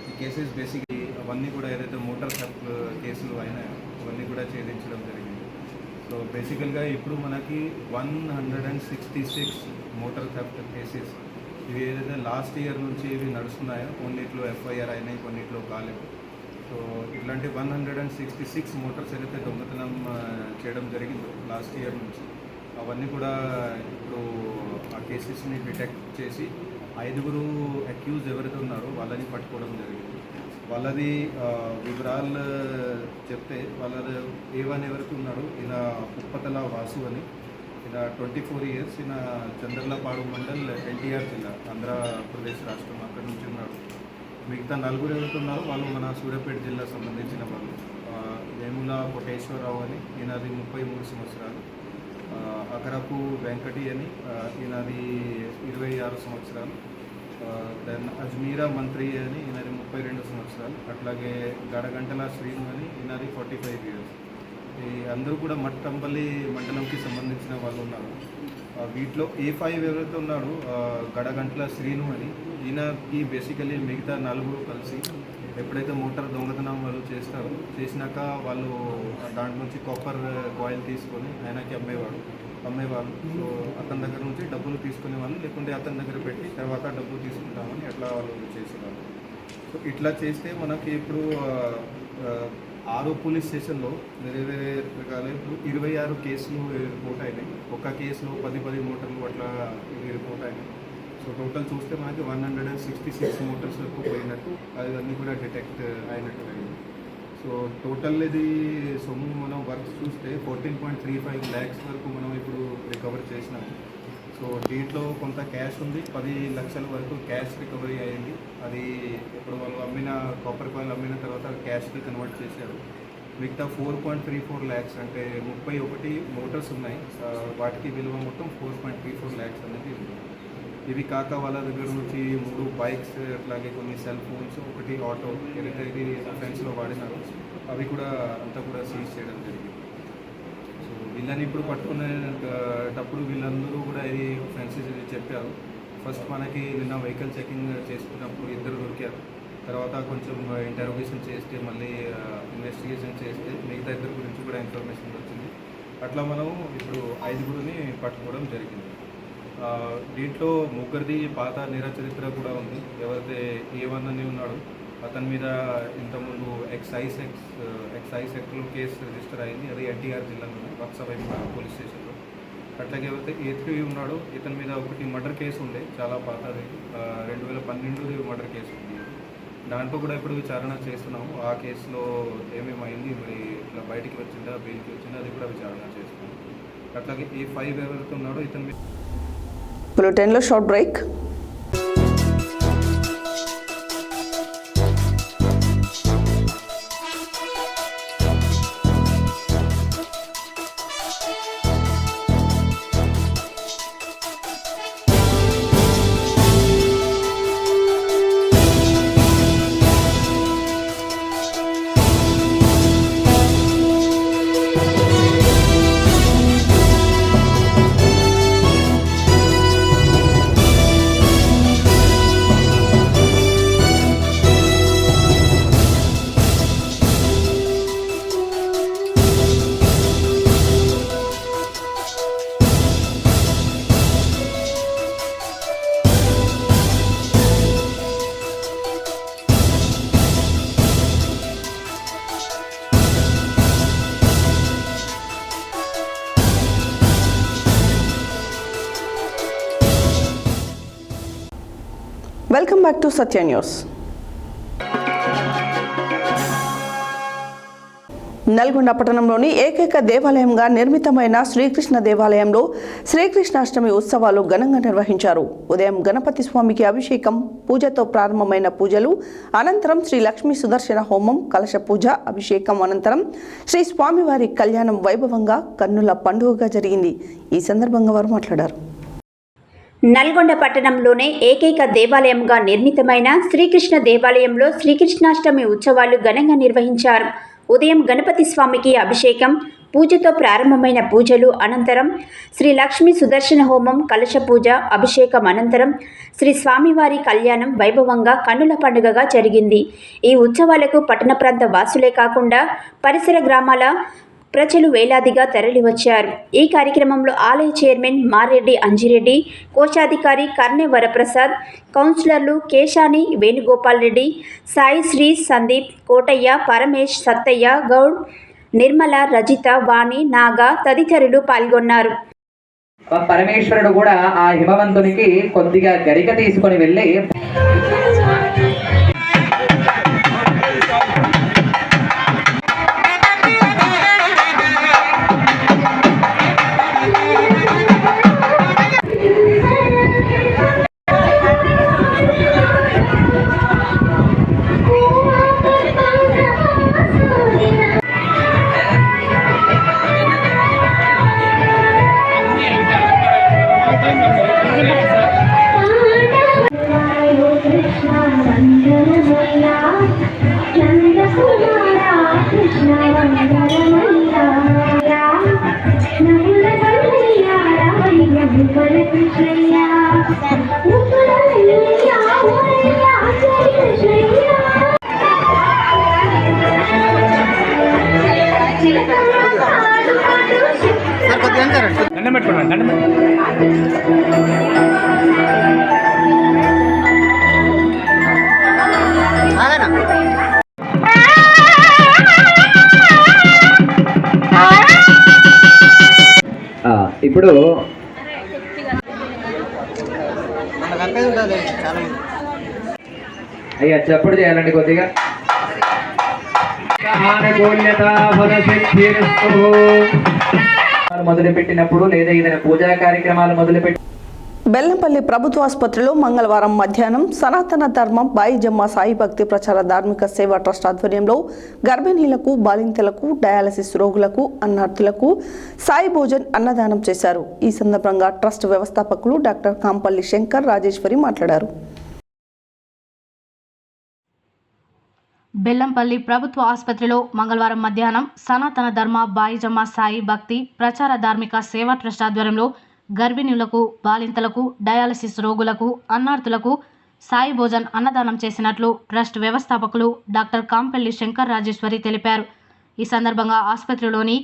ఈ కేసెస్ బేసిక్లీ అవన్నీ కూడా ఏదైతే మోటార్ థెఫ్ట్ కేసులు అయినాయో అవన్నీ కూడా ఛేదించడం జరిగింది. సో బేసికల్గా ఇప్పుడు మనకి 166 మోటార్ థెఫ్ట్ కేసెస్ ఇవి ఏదైతే లాస్ట్ ఇయర్ నుంచి ఇవి నడుస్తున్నాయో కొన్నిట్లో FIR అయినాయి, కొన్నిట్లో కాలేదు. సో ఇట్లాంటి 166 మోటార్స్ ఏదైతే దొంగతనం చేయడం జరిగిందో లాస్ట్ ఇయర్ నుంచి అవన్నీ కూడా ఇప్పుడు ఆ కేసెస్ని డిటెక్ట్ చేసి 5 అక్యూజ్ ఎవరైతే ఉన్నారో వాళ్ళని పట్టుకోవడం జరిగింది. వాళ్ళది వివరాలు చెప్తే వాళ్ళది A1 ఎవరికి ఉన్నాడు, ఇలా ఉప్పతల వాసు అని ఈయన 24 years, ఈయన చంద్రలపాడు మండల్, ఎన్టీఆర్ జిల్లా, ఆంధ్రప్రదేశ్ రాష్ట్రం, అక్కడి నుంచి ఉన్నాడు. మిగతా నలుగురు ఎవరుతున్నారో వాళ్ళు మన సూర్యాపేట జిల్లా సంబంధించిన వాళ్ళు. వేముల కోటేశ్వరరావు అని, ఈయనది 33 సంవత్సరాలు. అకరపు వెంకటి అని, ఈయనది 26 సంవత్సరాలు. దెన్ అజ్మీరా మంత్రి అని, ఈయనది 32 సంవత్సరాలు. అట్లాగే గడగంటల శ్రీను అని, ఈయనది 45 years. ఈ అందరూ కూడా మట్టంపల్లి మండలంకి సంబంధించిన వాళ్ళు ఉన్నారు. వీటిలో A5 ఎవరైతే ఉన్నాడో గడగంటల శ్రీను అని, ఈయనకి బేసికలీ మిగతా నలుగురు కలిసి ఎప్పుడైతే మోటార్ దొంగతనం వాళ్ళు చేసినాక వాళ్ళు దాంట్లో నుంచి కాపర్ కాయిల్ తీసుకొని ఆయనకి అమ్మేవాళ్ళు. సో అతని దగ్గర నుంచి డబ్బులు తీసుకునే వాళ్ళు, లేకుంటే అతని దగ్గర పెట్టి తర్వాత డబ్బులు తీసుకుంటామని అట్లా వాళ్ళు చేసేవాళ్ళు. సో ఇట్లా చేస్తే మనకి ఇప్పుడు 6 పోలీస్ స్టేషన్లో వేరే రకాల ఇప్పుడు 26 కేసులు రిపోర్ట్ అయినాయి. ఒక కేసులో 10 మోటార్లు అట్లా రిపోర్ట్ అయినాయి. సో టోటల్ చూస్తే మనకి 166 మోటార్స్ వరకు పోయినట్టు అవన్నీ కూడా డిటెక్ట్ అయినట్టు అయింది. సో టోటల్ ఇది సొమ్ము మనం వర్క్ చూస్తే 14.35 lakhs వరకు మనం ఇప్పుడు రికవర్ చేసినాము. సో దీంట్లో కొంత క్యాష్ ఉంది, 10 లక్షల వరకు క్యాష్ రికవరీ అయ్యింది. అది ఇప్పుడు వాళ్ళు అమ్మిన కాపర్ కాయిల్ అమ్మిన తర్వాత క్యాష్కి కన్వర్ట్ చేశారు. మిగతా 4.34 lakhs అంటే 31 మోటార్స్ ఉన్నాయి, వాటికి విలువ మొత్తం 4.34 lakhs అనేది ఉంది. ఇవి కాక వాళ్ళ దగ్గర నుంచి 3 బైక్స్, అట్లాగే కొన్ని సెల్ ఫోన్స్, 1 ఆటో ఏదైతే ఇది అఫెన్స్లో వాడినారు అవి కూడా అంతా కూడా సీజ్ చేయడం జరిగింది. సో వీళ్ళని ఇప్పుడు పట్టుకునేటప్పుడు వీళ్ళందరూ కూడా ఇది అఫెన్సెస్ చెప్పారు. ఫస్ట్ మనకి నిన్న వెహికల్ చెకింగ్ చేసుకున్నప్పుడు 2 దొరికారు. తర్వాత కొంచెం ఇంటరోగేషన్ చేస్తే మళ్ళీ ఇన్వెస్టిగేషన్ చేస్తే మిగతా 2 గురించి కూడా ఇన్ఫర్మేషన్ వచ్చింది. అట్లా మనం ఇప్పుడు 5గురిని పట్టుకోవడం జరిగింది. దీంట్లో 3 పాత నేర చరిత్ర కూడా ఉంది. ఎవరైతే A1 అని ఉన్నాడో అతని మీద ఇంతకుముందు ఎక్సైజ్ యాక్ట్లో కేసు రిజిస్టర్ అయింది. అది ఎన్టీఆర్ జిల్లాలోనే వత్సవైపు పోలీస్ స్టేషన్లో. అట్లాగే ఎవరైతే A3 ఉన్నాడో ఇతని మీద 1 మర్డర్ కేసు ఉండే, చాలా పాతది, 2012 మర్డర్ కేసు ఉంది. దాంట్లో కూడా ఇప్పుడు విచారణ చేస్తున్నాము. ఆ కేసులో ఏమేమైంది, మరి ఇట్లా బయటికి వచ్చిందా, బెయిల్కి వచ్చిందా, అది కూడా విచారణ చేస్తున్నాము. అట్లాగే A5 ఎవరైతే ఉన్నాడో ఇతని మీద బులెటిన్లో short break. Welcome back to Satya news. Nalgonda పట్టణంలోని ఏకైక దేవాలయంగా నిర్మితమైన శ్రీకృష్ణ దేవాలయంలో శ్రీకృష్ణాష్టమి ఉత్సవాలు ఘనంగా నిర్వహించారు. ఉదయం గణపతి స్వామికి అభిషేకం, పూజతో ప్రారంభమైన పూజలు అనంతరం శ్రీ లక్ష్మీ సుదర్శన హోమం, కలశ పూజ, అభిషేకం అనంతరం శ్రీ స్వామివారి కళ్యాణం వైభవంగా కన్నుల పండుగగా జరిగింది. ఈ సందర్భంగా వారు మాట్లాడారు. నల్గొండ పట్టణంలోనే ఏకైక దేవాలయంగా నిర్మితమైన శ్రీకృష్ణ దేవాలయంలో శ్రీకృష్ణాష్టమి ఉత్సవాలు ఘనంగా నిర్వహించారు. ఉదయం గణపతి స్వామికి అభిషేకం, పూజతో ప్రారంభమైన పూజలు అనంతరం శ్రీ లక్ష్మీ సుదర్శన హోమం, కలశ పూజ, అభిషేకం అనంతరం శ్రీ స్వామివారి కళ్యాణం వైభవంగా కన్నుల పండుగగా జరిగింది. ఈ ఉత్సవాలకు పట్టణ ప్రాంత వాసులే కాకుండా పరిసర గ్రామాల ప్రజలు వేలాదిగా తరలివచ్చారు. ఈ కార్యక్రమంలో ఆలయ చైర్మన్ మారెడ్డి అంజిరెడ్డి, కోశాధికారి కర్నె వరప్రసాద్, కౌన్సిలర్లు కేశాని వేణుగోపాల్ రెడ్డి, సాయి శ్రీ, సందీప్, కోటయ్య, పరమేష్, సత్తయ్య గౌడ్, నిర్మల, రజిత, వాణి, నాగా తదితరులు పాల్గొన్నారు. పరమేశ్వరుడు కూడా ఆ హిమవంతునికి కొద్దిగా గరిక తీసుకొని వెళ్ళి దండం పెట్టుకోండి దండం ఇప్పుడు అయ్యా చప్పుడు చేయాలండి కొద్దిగా. మొదలుపెట్టినప్పుడు లేదా ఏదైనా పూజా కార్యక్రమాలు మొదలుపెట్టి బెల్లంపల్లి ప్రభుత్వ ఆసుపత్రిలో మంగళవారం మధ్యాహ్నం సనాతన ధర్మం బాయిజమ్మ సాయి భక్తి ప్రచార ధార్మిక సేవా ట్రస్ట్ ఆధ్వర్యంలో గర్భిణీలకు బాలింతలకు డయాలసిస్ రోగులకు అన్నార్థులకు సాయి భోజన్ అన్నదానం చేశారు. ఈ సందర్భంగా ట్రస్ట్ వ్యవస్థాపకులు డాక్టర్ కాంపల్లి శంకర్ రాజేశ్వరి మాట్లాడారు. బెల్లంపల్లి ప్రభుత్వ ఆసుపత్రిలో మంగళవారం మధ్యాహ్నం సనాతన ధర్మ బాయిజమ్మ సాయి భక్తి ప్రచార ధార్మిక సేవా ట్రస్ట్ ఆధ్వర్యంలో గర్భిణులకు బాలింతలకు డయాలసిస్ రోగులకు అన్నార్థులకు సాయి భోజన్ అన్నదానం చేసినట్లు ట్రస్ట్ వ్యవస్థాపకులు డాక్టర్ కాంపల్లి శంకర్ రాజేశ్వరి తెలిపారు. ఈ సందర్భంగా ఆసుపత్రిలోని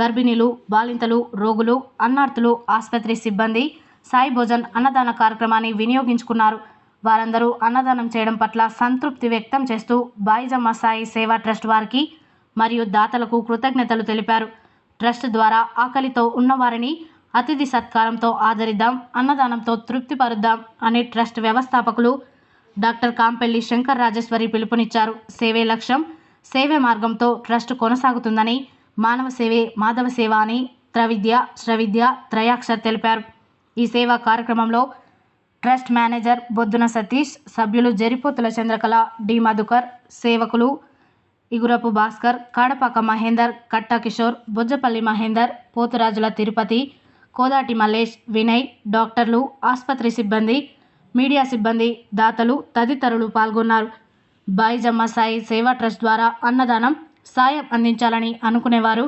గర్భిణీలు బాలింతలు రోగులు అన్నార్థులు ఆసుపత్రి సిబ్బంది సాయి భోజన్ అన్నదాన కార్యక్రమాన్ని వినియోగించుకున్నారు. వారందరూ అన్నదానం చేయడం పట్ల సంతృప్తి వ్యక్తం చేస్తూ బాయిజమ్మ సాయి సేవా ట్రస్ట్ వారికి మరియు దాతలకు కృతజ్ఞతలు తెలిపారు. ట్రస్ట్ ద్వారా ఆకలితో ఉన్నవారిని అతిథి సత్కారంతో ఆదరిద్దాం, అన్నదానంతో తృప్తిపరుద్దాం అని ట్రస్ట్ వ్యవస్థాపకులు డాక్టర్ కాంపల్లి శంకర్ రాజేశ్వరి పిలుపునిచ్చారు. సేవే లక్ష్యం, సేవే మార్గంతో ట్రస్ట్ కొనసాగుతుందని, మానవ సేవే మాధవ సేవ అని త్రవిద్య శ్రవిద్య త్రయాక్షర్ తెలిపారు. ఈ సేవా కార్యక్రమంలో ట్రస్ట్ మేనేజర్ బొద్దున సతీష్, సభ్యులు జరిపోతుల చంద్రకళ, డి మధుకర్, సేవకులు ఇగురపు భాస్కర్, కాడపాక మహేందర్, కట్టా కిషోర్, బొజ్జపల్లి మహేందర్, పోతురాజుల తిరుపతి, కోదాటి మల్లేష్, వినయ్, డాక్టర్లు, ఆసుపత్రి సిబ్బంది, మీడియా సిబ్బంది, దాతలు తదితరులు పాల్గొన్నారు. బాయిజమ్మ సాయి సేవా ట్రస్ట్ ద్వారా అన్నదానం సాయం అందించాలని అనుకునేవారు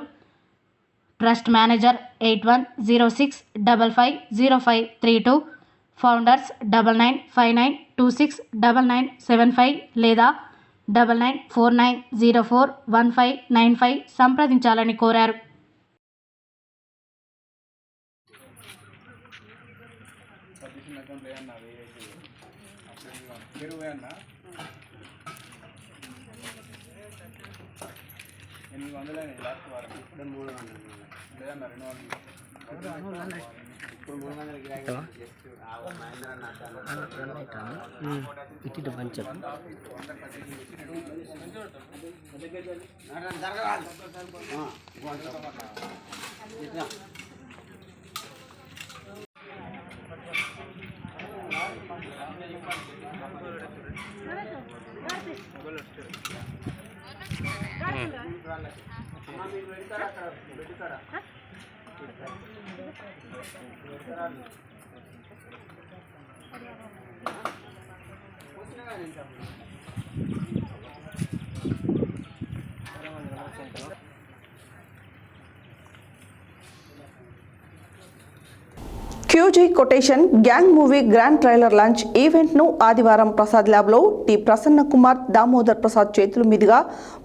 ట్రస్ట్ మేనేజర్ 8106550532, ఫౌండర్స్ 9959269975 లేదా 9949041595 సంప్రదించాలని కోరారు. Q G quotation gang movie grand trailer launch ఈవెంట్ను ఆదివారం ప్రసాద్ ల్యాబ్లో టి ప్రసన్న కుమార్, దామోదర్ ప్రసాద్ చేతుల మీదుగా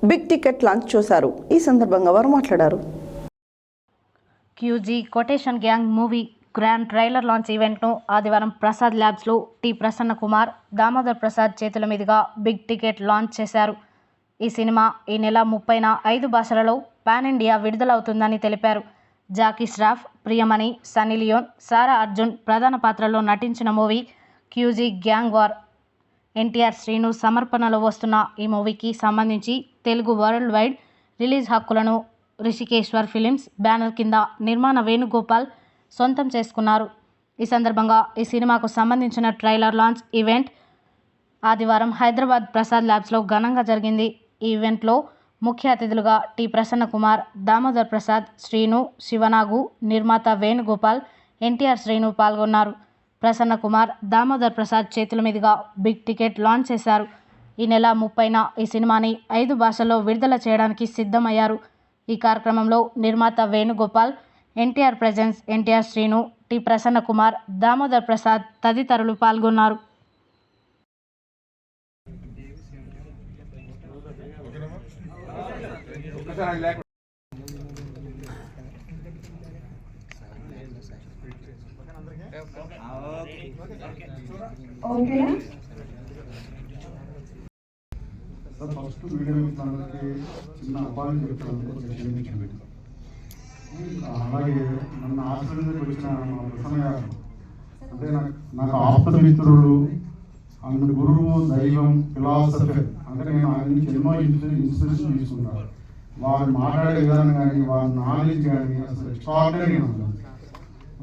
బిగ్ టికెట్ లాంచ్ చేశారు. ఈ సందర్భంగా వారు మాట్లాడారు. Q G quotation gang movie grand trailer launch ఈవెంట్ను ఆదివారం ప్రసాద్ ల్యాబ్స్లో టి ప్రసన్న కుమార్, దామోదర్ ప్రసాద్ చేతుల మీదుగా బిగ్ టికెట్ లాంచ్ చేశారు. ఈ సినిమా ఈ నెల 30న 5 భాషలలో పాన్ ఇండియా విడుదలవుతుందని తెలిపారు. జాకీ ష్రాఫ్, ప్రియమణి, సన్నీ లియోన్, సారా అర్జున్ ప్రధాన పాత్రల్లో నటించిన movie Q G gang war. NTR Srinu సమర్పణలో వస్తున్న ఈ మూవీకి సంబంధించి తెలుగు వరల్డ్ వైడ్ రిలీజ్ హక్కులను రిషికేశ్వర్ ఫిలిమ్స్ బ్యానర్ కింద నిర్మాణ వేణుగోపాల్ సొంతం చేసుకున్నారు. ఈ సందర్భంగా ఈ సినిమాకు సంబంధించిన ట్రైలర్ లాంచ్ ఈవెంట్ ఆదివారం హైదరాబాద్ ప్రసాద్ ల్యాబ్స్లో ఘనంగా జరిగింది. ఈ ఈవెంట్లో ముఖ్య అతిథులుగా టి ప్రసన్న కుమార్, దామోదర్ ప్రసాద్, శ్రీను, శివనాగు, నిర్మాత వేణుగోపాల్, ఎన్టీఆర్ శ్రీను పాల్గొన్నారు. ప్రసన్న కుమార్, దామోదర్ ప్రసాద్ చేతుల మీదుగా బిగ్ టికెట్ లాంచ్ చేశారు. ఈ నెల 30న ఈ సినిమాని 5 భాషల్లో విడుదల చేయడానికి సిద్ధమయ్యారు. ఈ కార్యక్రమంలో నిర్మాత వేణుగోపాల్, ఎన్టీఆర్ ప్రెజెన్స్, ఎన్టీఆర్ శ్రీను, టి ప్రసన్న కుమార్, దామోదర్ ప్రసాద్ తదితరులు పాల్గొన్నారు. ఓకేనా? ఫస్ట్ వీడియో మిత్రులకి చిన్న అపాయింట్ చెప్తాను. అలాగే నన్ను ఆశ్రయించడానికి వచ్చిన మా ప్రసన్న గారు అంటే నాకు ఆప్త మిత్రుడు, ఆయన గురువు, దైవం, ఫిలాసఫర్. అంటే నేను ఆయన నుంచి ఎన్నో ఇన్స్పిరేషన్ తీసుకున్నాను. వారు మాట్లాడే విధానం కానీ, వారి నాలెడ్జ్ కానీ అసలు ఎక్స్ట్రాడినరీ ఉంటుంది.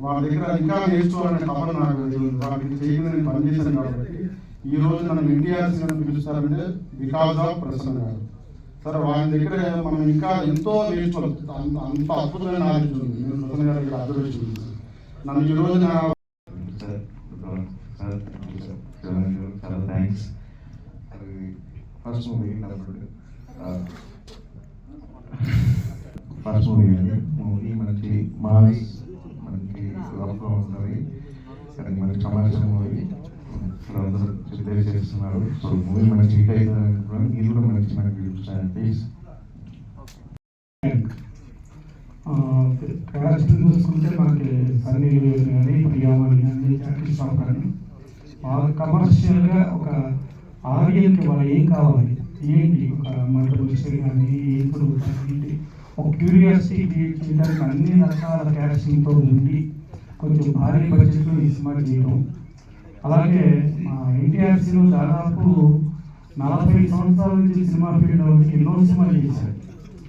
వాళ్ళ దగ్గర ఇంకా నేర్చుకోవాలనే తపన నాకు వాటికి చేయని పనిచేశాను. కాబట్టి ఈ రోజు నన్ను ఎన్టీఆర్సీ అని పిలుస్తారంటే బికాజ్ ఆఫ్ ప్రసన్న గారు. సరే, వాళ్ళ దగ్గర మనం ఇంకా ఎంతో నేర్చుకోవాలి. అంత అద్భుతమైన నాలెడ్జ్ ఉంది. నేను ప్రసన్న గారి దగ్గర అబ్జర్వేషన్ ఉంది. నన్ను ఈ రోజు చాలా థ్యాంక్స్. ఫస్ట్ మూవీ మూవీ మనకి మాస్, మనకి లవ్గా ఉంటుంది, అది మనకి కమర్షియల్ మూవీ అందరూ సిద్ధం చేస్తున్నారు. సో మూవీ మనకి హిట్ అవుతుంది. ఇది కూడా మనకి చూస్తాను ప్లీజ్. క్యారెక్టర్ చూసుకుంటే మనకి సన్నీ కానీ, ప్రియామణి కానీ, జాకీ శ్రాఫ్ కానీ వాళ్ళు కమర్షియల్గా ఒక ఆడియన్కి వాళ్ళు ఏం కావాలి, ఏంటి ఒక మర్డర్ మిస్టరీ కానీ, ఇప్పుడు ఏంటి ఒక క్యూరియాసిటీ క్రియేట్ చేయడానికి అన్ని రకాల క్యారెక్టర్తో ఉండి కొంచెం భారీ బడ్జెట్లో ఈ సినిమా చేయడం. అలాగే మా ఎన్టీఆర్సీలో దాదాపు 40 సంవత్సరాల నుంచి సినిమా ఫీల్డ్లో ఎన్నో సినిమాలు చేశారు.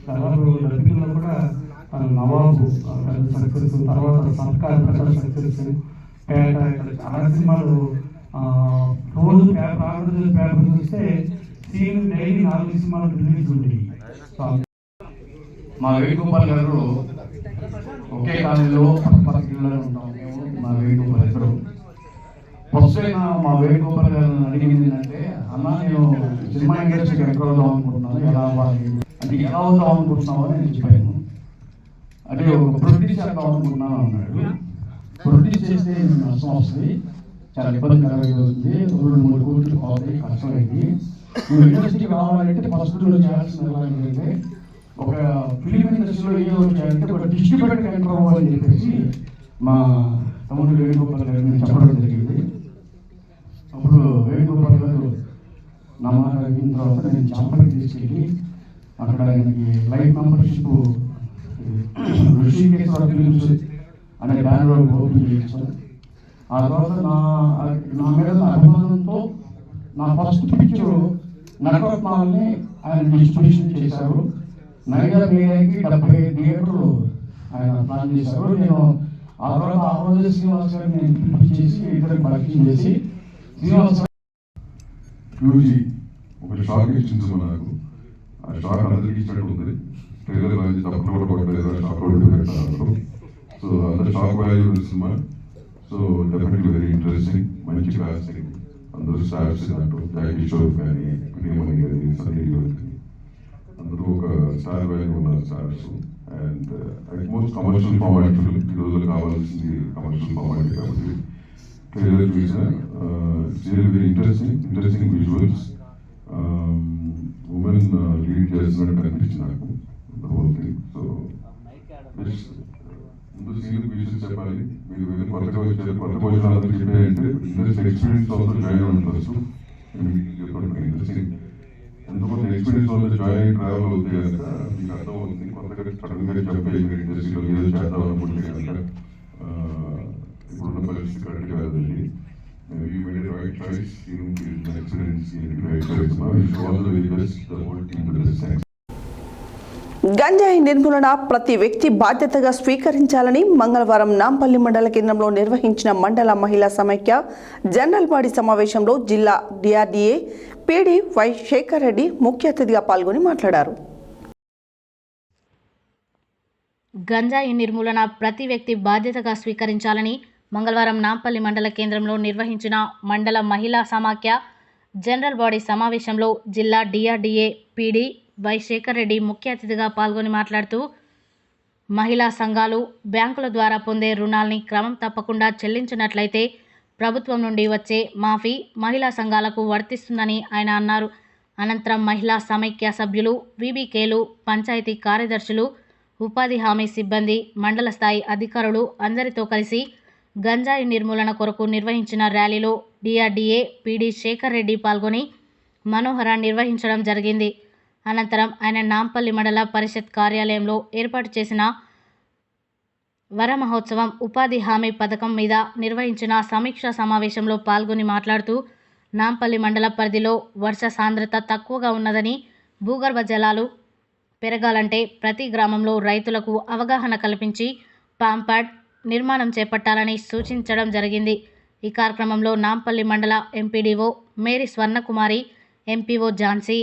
దాదాపు డబ్బింగ్లో కూడా నవాబు సక్సెస్, తర్వాత సర్కార్ ప్రజల సక్సెస్, పేట, చాలా సినిమాలు. రోజు పేపర్ చూస్తే సీన్ డైలీ 4 సినిమాలు రిలీజ్ ఉండేవి. మా వేణుగోపాల్ గారు ఒకే కాలంలో పక్కపక్కలో ఉంటాం. మా వేణుగోపాల్ గారు ఫస్ట్ మా వేణుగోపాల్ గారు అడిగింది ఏంటంటే, అన్న నేను సినిమా ఇండస్ట్రీకి ఎక్కడ అవుదాం అనుకుంటున్నాను, ఎలా అవ్వాలి అంటే ఎలా అవుదాం అనుకుంటున్నావు అని నేను చెప్పాను. అంటే ఒక ప్రొడ్యూస్ చేద్దాం అనుకుంటున్నాను అన్నాడు. ప్రొడ్యూస్ చేస్తే నష్టం వస్తుంది, చాలా ఇబ్బందికరంగా అవుతుంది, 2-3 కోట్లు పోతాయి, కష్టమైంది. నువ్వు ఇండస్ట్రీకి రావాలంటే ఫస్ట్ నువ్వు చేయాల్సిన ఏంటంటే ఒక ఫిలిం ఇండస్ట్రీలో ఏదో చేయాలంటే ఒక డిస్ట్రిబ్యూటర్ ఎంటర్ అవ్వాలని చెప్పేసి మా తమ్ముడు వేణుగోపాల్ గారిని చెప్పడం జరిగింది. అప్పుడు వేణుగోపాల్ గారు నా మాట అయిన తర్వాత నేను చాంపల్కి తీసుకెళ్ళి అక్కడ ఆయనకి లైఫ్ మెంబర్షిప్ ఋషికేశ్వర ఫిలిమ్స్ అనే బ్యానర్ ఓపెన్ చేయించాను. ఆ తర్వాత నా మీద అభిమానంతో నా ఫస్ట్ పిక్చర్ నటరత్నాలని ఆయన డిస్ట్రిబ్యూషన్ చేశారు. నైజర్ మీడియాకి 70 థియేటర్లు ఆయన ప్లాన్ చేశారు. నేను ఆ తర్వాత ఆ రోజు శ్రీనివాస్ గారిని నేను పిలిపించేసి ఇద్దరికి పరిచయం చేసి శ్రీనివాస్ క్యూజీ ఒక షాక్ ఇచ్చింది నాకు. ఆ షాక్ అందరికీ ఇచ్చినట్టు ఉంది. ట్రైలర్ నుంచి తప్పుడు కూడా కొట్టలేదు, షాక్ కూడా పెట్టారు. సో అందరు షాక్ వాల్యూ ఉంది cinema. So definitely very interesting, మంచి కాస్టింగ్, అందరూ స్టార్స్ దాంట్లో జాకీ శ్రాఫ్ కానీ, ప్రియమణి కానీ, సన్నీ కానీ అందరూ ఒక స్టార్ వాల్యూ ఉన్నారు stars. And most commercial format film, ఈ రోజులు కావాల్సింది కమర్షియల్ ఫార్మాట్ కాబట్టి ట్రైలర్ చూసిన very interesting visuals. Women lead చేస్తున్నట్టు అనిపించింది నాకు హోల్ థింగ్. సో ముందు సీన్ విషయం చెప్పాలి. మీరు కొత్తగా వచ్చారు, కొత్త భోజనాలు చెప్పారంటే ఇండస్ట్రీ ఎక్స్పీరియన్స్ ఆల్సో జాయిన్ అవ్వండి ఫస్ట్. చెప్పండి ఇంట్రెస్టింగ్ ఎంతమంది ఎక్స్పీరియన్స్ వల్ల జాయిన్ ట్రావెల్ అవుతాయి కనుక మీకు అర్థం అవుతుంది. కొత్తగా సడన్గా చెప్పాలి మీరు ఇండస్ట్రీలో ఏదో చేద్దాం అనుకుంటే కనుక ఇప్పుడున్న పరిస్థితి కరెక్ట్ కాదండి. You made the right choice. You the experience, you did the right choice. Now you show all the very best. The whole team will be the గంజాయి నిర్మూలన ప్రతి వ్యక్తి బాధ్యతగా స్వీకరించాలని మంగళవారం నాంపల్లి మండల కేంద్రంలో నిర్వహించిన మండల మహిళా సమైక్య జనరల్ బాడీ సమావేశంలో జిల్లా DRDA PD Y Shekhar Reddy ముఖ్య అతిథిగా పాల్గొని మాట్లాడారు. గంజాయి నిర్మూలన ప్రతి వ్యక్తి బాధ్యతగా స్వీకరించాలని మంగళవారం నాంపల్లి మండల కేంద్రంలో నిర్వహించిన మండల మహిళా సమాఖ్య జనరల్ బాడీ సమావేశంలో జిల్లా DRDA PD Y Shekhar Reddy ముఖ్య అతిథిగా పాల్గొని మాట్లాడుతూ మహిళా సంఘాలు బ్యాంకుల ద్వారా పొందే రుణాల్ని క్రమం తప్పకుండా చెల్లించినట్లయితే ప్రభుత్వం నుండి వచ్చే మాఫీ మహిళా సంఘాలకు వర్తిస్తుందని ఆయన అన్నారు. అనంతరం మహిళా సమైక్య సభ్యులు, వీబీకేలు, పంచాయతీ కార్యదర్శులు, ఉపాధి హామీ సిబ్బంది, మండల స్థాయి అధికారులు అందరితో కలిసి గంజాయి నిర్మూలన కొరకు నిర్వహించిన ర్యాలీలో డిఆర్డీఏ పీడీ శేఖర్ రెడ్డి పాల్గొని మనోహర నిర్వహించడం జరిగింది. అనంతరం ఆయన నాంపల్లి మండల పరిషత్ కార్యాలయంలో ఏర్పాటు చేసిన వర మహోత్సవం ఉపాధి హామీ పథకం మీద నిర్వహించిన సమీక్షా సమావేశంలో పాల్గొని మాట్లాడుతూ నాంపల్లి మండల పరిధిలో వర్ష సాంద్రత తక్కువగా ఉన్నదని, భూగర్భ జలాలు పెరగాలంటే ప్రతి గ్రామంలో రైతులకు అవగాహన కల్పించి పాంపాడ్ నిర్మాణం చేపట్టాలని సూచించడం జరిగింది. ఈ కార్యక్రమంలో నాంపల్లి మండల MPDO Mary Swarnakumari, MPO Jhansi,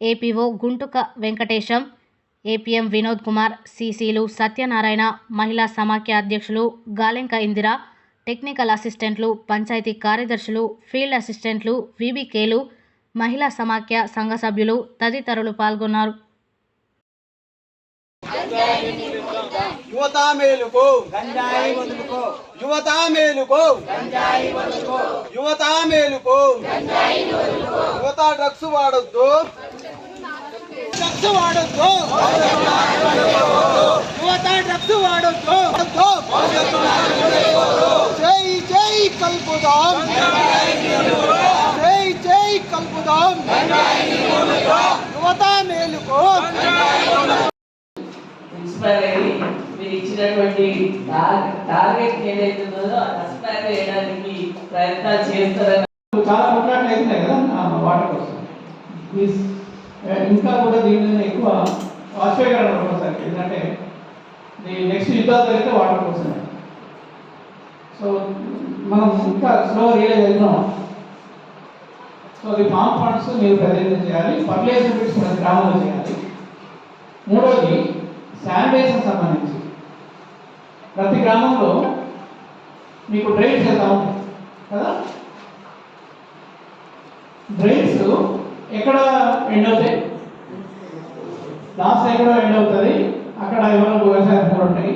APO Guntuka Venkatesham, APM Vinod Kumar, సీసీలు సత్యనారాయణ, మహిళా సమాఖ్య అధ్యక్షులు గాలెంక ఇందిర, టెక్నికల్ అసిస్టెంట్లు, పంచాయతీ కార్యదర్శులు, ఫీల్డ్ అసిస్టెంట్లు, వీబీకేలు, మహిళా సమాఖ్య సంఘ సభ్యులు తదితరులు పాల్గొన్నారు. యువత మేలుకో గంజాయి వదులుకో, యువత మేలుకో గంజాయి వదులుకో, యువత మేలుకో గంజాయి వదులుకో, యువత డ్రగ్స్ వాడొద్దు, డ్రగ్స్ వాడొద్దు, యువత డ్రగ్స్ వాడొద్దు. జై జై కల్పుదాం, జై జై కల్పుదాం, యువత మేలుకో. ఇన్స్పైర్ అయ్యి మీరు ఇచ్చినటువంటి టార్గెట్ ఏదైతుందో ఇన్స్పైర్ చేయడానికి ప్రయత్నాలు చేస్తారని చాలా కొట్లాట్లు అవుతున్నాయి కదా వాటర్ కోసం. ప్లీజ్ ఇంకా కూడా దీని మీద ఎక్కువ వాస్తవీకరణ సార్, ఎందుకంటే నెక్స్ట్ యుద్ధాలు జరిగితే వాటర్ కోసమే. సో మనం ఇంకా స్లో రియలైజ్ అవుతున్నాం. సో అది ఫామ్ ఫండ్స్ మీరు ప్రజెంట్ చేయాలి, ఫర్టిలైజర్ బిట్స్ మన గ్రామంలో చేయాలి. మూడోది శానిటైజేషన్ సంబంధించి ప్రతి గ్రామంలో మీకు డ్రైన్స్ వెళ్తా ఉంటాయి కదా. డ్రైన్స్ ఎక్కడ ఎండ్ అవుతాయి, లాస్ట్ ఎక్కడో ఎండ్ అవుతుంది, అక్కడ ఎవరో వ్యవసాయ భూములు ఉంటాయి.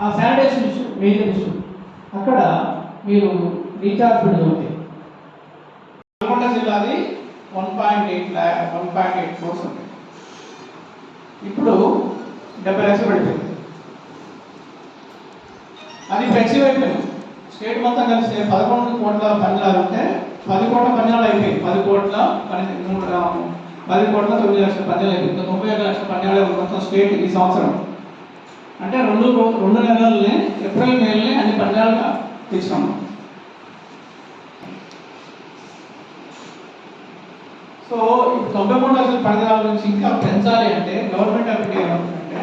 ఆ శానిటైజేషన్ ఇష్యూ మేజర్ ఇష్యూ. అక్కడ మీరు రీఛార్జ్ బిల్లు అవుతాయి. నల్గొండ జిల్లాది 1.8 crores ఉంటాయి. ఇప్పుడు 70 లక్షలు పడిపోయింది. అది ఫ్లెక్సిబుల్ అయిపోయింది. స్టేట్ మొత్తం కలిసి 11 కోట్ల పన్నులు ఉంటే 10 కోట్ల పన్నులు అయిపోయింది. 10 కోట్ల 9 లక్షల పన్నులు అయిపోయింది. 91 లక్షల పన్నులు మొత్తం స్టేట్ ఈ సంవత్సరం. అంటే రెండు నెలలనే ఏప్రిల్ మేలనే అన్ని పన్నులుగా తెచ్చినాము. సో ఇప్పుడు 93 లక్షల పన్నుల నుంచి ఇంకా పెంచాలి అంటే గవర్నమెంట్ ఆఫ్ ఇండియా ఏమంటుందంటే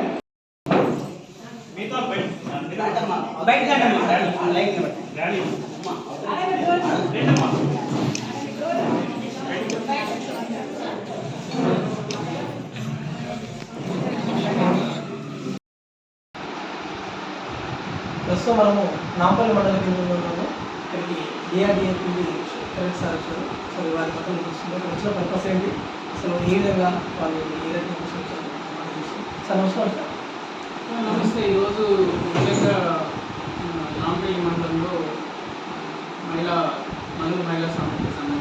ప్రస్తుతం మనము నాంపల్లి మండల కేంద్రంలో ఉన్నాము. ఇక్కడికి డిఆర్డీఏ పీడీ కరెక్ట్ సార్ వచ్చారు. సో వారి మొత్తం వచ్చిన పర్పస్ ఏంటి, అసలు ఏ విధంగా వాళ్ళు ఏ రకంగా వచ్చారు సార్. నమస్కారం సార్. నమస్తే. ఈరోజు ముఖ్యంగా నాంపల్లి మండలంలో మహిళా సమాఖ్య సంబంధించిన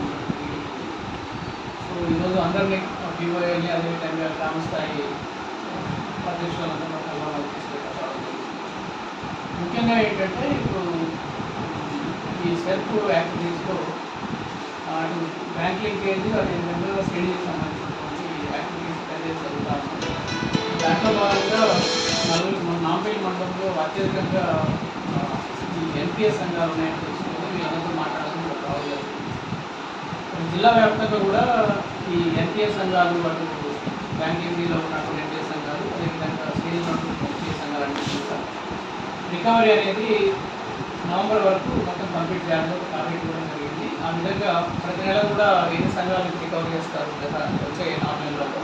సో ఈరోజు అందరినీ పీఓఏని అదేవిధంగా గ్రామ స్థాయి అధ్యక్షులందరూ కలవాలి తీసుకెళ్ళాలి. ముఖ్యంగా ఏంటంటే ఇప్పుడు ఈ సెల్ఫ్ యాక్టివిటీస్లో అటు బ్యాంక్ లింకేజ్ అదేవిధంగా శ్రేణికి సంబంధించినటువంటి యాక్టివిటీస్ అనేది జరుగుతుంది. దాంట్లో భాగంగా నాంపల్లి మండలంలో అత్యధికంగా ఈ ఎన్పిఎస్ సంఘాలు ఉన్నాయని తెలుసుకుంటే వీళ్ళందరూ మాట్లాడాలని రావాలి. జిల్లా వ్యాప్తంగా కూడా ఈ ఎన్పిఎస్ సంఘాలు అటు బ్యాంకింగ్లో ఉన్నటువంటి ఎన్పిఎస్ సంఘాలు అదేవిధంగా శ్రేణిలో ఉన్నటువంటి ఎన్పిఎస్ సంఘాలు అంటే రికవరీ అనేది నవంబర్ వరకు మొత్తం కంప్లీట్ చేయాలని ఒక టార్గెట్ ఇవ్వడం జరిగింది. ఆ విధంగా ప్రతి నెల కూడా ఎన్ని సంఘాలకు రికవరీ చేస్తారు వచ్చే 4 నెలలలో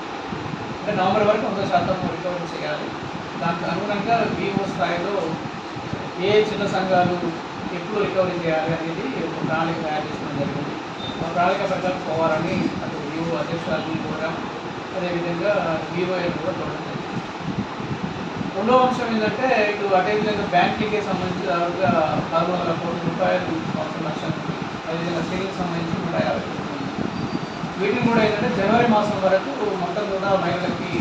అంటే నవంబర్ వరకు 100% రికవరీ చేయాలి. దానికి అనుగుణంగా విఓ స్థాయిలో ఏ చిన్న సంఘాలు ఎప్పుడు రికవరీ చేయాలి అనేది ఒక ప్రణాళిక తయారు చేసుకోవడం జరిగింది. ఆ ప్రణాళిక ప్రకారం పోవాలని అటు విఓ అధ్యక్షురాలు కూడా అదేవిధంగా విఓఏలు కూడా చూడడం జరిగింది. రెండవ అంశం ఏంటంటే ఇటు అదేవిధంగా బ్యాంకింగ్కి సంబంధించి దాదాపుగా 400 కోట్ల రూపాయలు సంవత్సరం లక్షలు, అదేవిధంగా సేవింగ్కి సంబంధించి 150 కోట్లు. వీటిని కూడా ఏంటంటే జనవరి మాసం వరకు మొత్తం కూడా మహిళలకి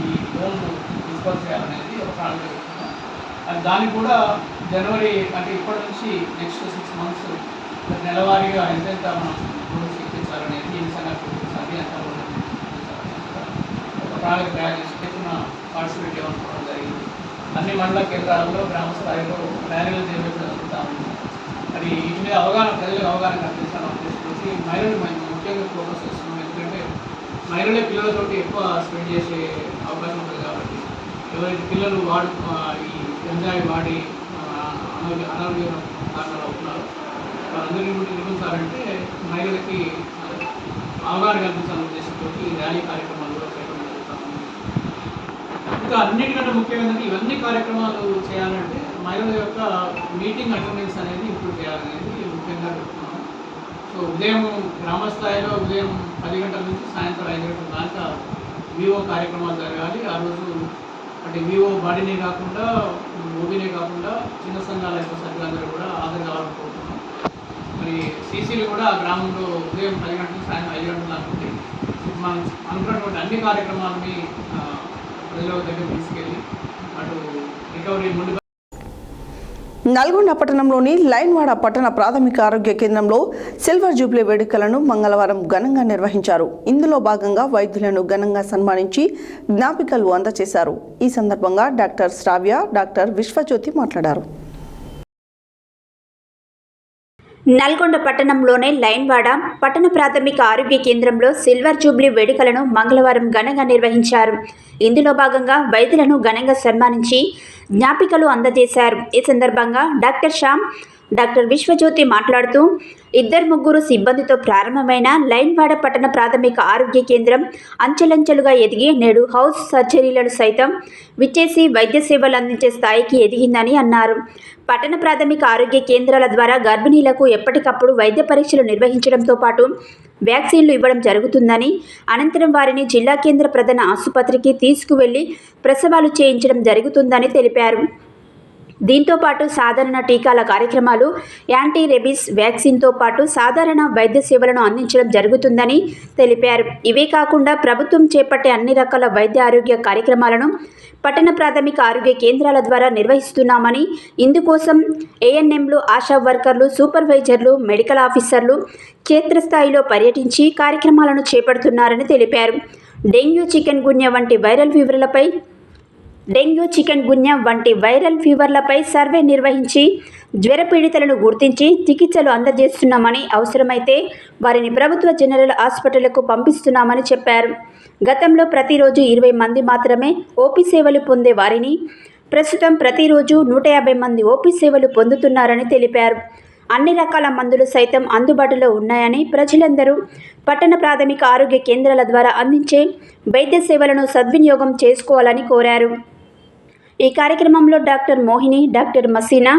ఈ లోన్లు డిస్బర్స్ చేయాలనేది ఒక ప్రణాళిక. అది దానికి కూడా జనవరి అంటే ఇప్పటి నుంచి నెక్స్ట్ 6 months నెలవారీగా ఎంతెంత మనం రూల్స్ ఇప్పించాలనేది ఈ విధంగా చూపించాలి అంతా కూడా ఒక ప్రణాళిక తయారు చేసి పార్టిసిపేట్ చేసుకోవడం జరిగింది. అన్ని మండల కేంద్రాలలో గ్రామ స్థాయిలో ర్యాలీలు చేపట్టడం జరుగుతూ ఉంది. మరి వీటి మీద ప్రజలకు అవగాహన కల్పించాలని తీసుకొచ్చి మహిళలు ముఖ్యంగా ఫోకస్ చేస్తున్నాం. ఎందుకంటే మహిళలే పిల్లలతోటి ఎక్కువ స్పెండ్ చేసే అవకాశం ఉంటుంది కాబట్టి ఎవరైతే పిల్లలు ఈ గంజాయి వాడి అనారోగ్య కారణాలు అవుతున్నారు వాళ్ళందరినీ కూడా నిర్మించాలంటే మహిళలకి అవగాహన కల్పించాలనే ఉద్దేశంతో ఈ ర్యాలీ కార్యక్రమాలు కూడా చేయడం జరుగుతుంది. ఇంకా అన్నిటికంటే ముఖ్యంగా ఏంటంటే ఇవన్నీ కార్యక్రమాలు చేయాలంటే మహిళల యొక్క మీటింగ్ అటెండెన్స్ అనేది ఇంప్రూవ్ చేయాలనేది ముఖ్యంగా చెప్తున్నాను. సో ఉదయం గ్రామ స్థాయిలో ఉదయం 10 గంటల నుంచి సాయంత్రం 5 గంటల దాకా వివో కార్యక్రమాలు జరగాలి. ఆ రోజు అంటే వివో బాడీనే కాకుండా ఓబీనే కాకుండా చిన్న సంఘాల యొక్క సభ్యులందరూ కూడా హాజరు కావాలనుకుంటున్నాం. మరి సీసీలు కూడా ఆ గ్రామంలో ఉదయం 10 గంటల సాయంత్రం 5 గంటల దాకా ఉంటాయి. మనం అనుకున్నటువంటి అన్ని కార్యక్రమాలని ప్రజల దగ్గర తీసుకెళ్ళి అటు రికవరీ ముందు నల్గొండ పట్టణంలోని లైన్వాడ పట్టణ ప్రాథమిక ఆరోగ్య కేంద్రంలో సిల్వర్ జూబ్లీ వేడుకలను మంగళవారం ఘనంగా నిర్వహించారు. ఇందులో భాగంగా వైద్యులను ఘనంగా సన్మానించి జ్ఞాపికలు అందజేశారు. ఈ సందర్భంగా డాక్టర్ శ్రావ్య, డాక్టర్ విశ్వజ్యోతి మాట్లాడారు. నల్గొండ పట్టణంలోని లైన్వాడ పట్టణ ప్రాథమిక ఆరోగ్య కేంద్రంలో సిల్వర్ జూబ్లీ వేడుకలను మంగళవారం ఘనంగా నిర్వహించారు. ఇందులో భాగంగా వైద్యులను ఘనంగా సన్మానించి జ్ఞాపికలు అందజేశారు. ఈ సందర్భంగా డాక్టర్ శ్యామ్, డాక్టర్ విశ్వజ్యోతి మాట్లాడుతూ 2-3 సిబ్బందితో ప్రారంభమైన లైన్వాడ పట్టణ ప్రాథమిక ఆరోగ్య కేంద్రం అంచెలంచెలుగా ఎదిగి నేడు హౌస్ సర్జరీలను సైతం విచ్చేసి వైద్య సేవలు అందించే స్థాయికి ఎదిగిందని అన్నారు. పట్టణ ప్రాథమిక ఆరోగ్య కేంద్రాల ద్వారా గర్భిణీలకు ఎప్పటికప్పుడు వైద్య పరీక్షలు నిర్వహించడంతో పాటు వ్యాక్సిన్లు ఇవ్వడం జరుగుతుందని, అనంతరం వారిని జిల్లా కేంద్ర ప్రధాన ఆసుపత్రికి తీసుకువెళ్లి ప్రసవాలు చేయించడం జరుగుతుందని తెలిపారు. దీంతో పాటు సాధారణ టీకాల కార్యక్రమాలు, యాంటీ రెబీస్ వ్యాక్సిన్తో పాటు సాధారణ వైద్య సేవలను అందించడం జరుగుతుందని తెలిపారు. ఇవే కాకుండా ప్రభుత్వం చేపట్టే అన్ని రకాల వైద్య ఆరోగ్య కార్యక్రమాలను పట్టణ ప్రాథమిక ఆరోగ్య కేంద్రాల ద్వారా నిర్వహిస్తున్నామని, ఇందుకోసం ఏఎన్ఎంలు, ఆశా వర్కర్లు, సూపర్వైజర్లు, మెడికల్ ఆఫీసర్లు క్షేత్రస్థాయిలో పర్యటించి కార్యక్రమాలను చేపడుతున్నారని తెలిపారు. డెంగ్యూ, చికెన్ గున్యా వంటి వైరల్ ఫీవర్లపై సర్వే నిర్వహించి జ్వర పీడితులను గుర్తించి చికిత్సలు అందజేస్తున్నామని, అవసరమైతే వారిని ప్రభుత్వ జనరల్ హాస్పిటళ్లకు పంపిస్తున్నామని చెప్పారు. గతంలో ప్రతిరోజు 20 మంది మాత్రమే ఓపీ సేవలు పొందే వారిని ప్రస్తుతం ప్రతిరోజు 150 మంది ఓపీ సేవలు పొందుతున్నారని తెలిపారు. అన్ని రకాల మందులు సైతం అందుబాటులో ఉన్నాయని, ప్రజలందరూ పట్టణ ప్రాథమిక ఆరోగ్య కేంద్రాల ద్వారా అందించే వైద్య సేవలను సద్వినియోగం చేసుకోవాలని కోరారు. ఈ కార్యక్రమంలో doctor Mohini, doctor Maseena,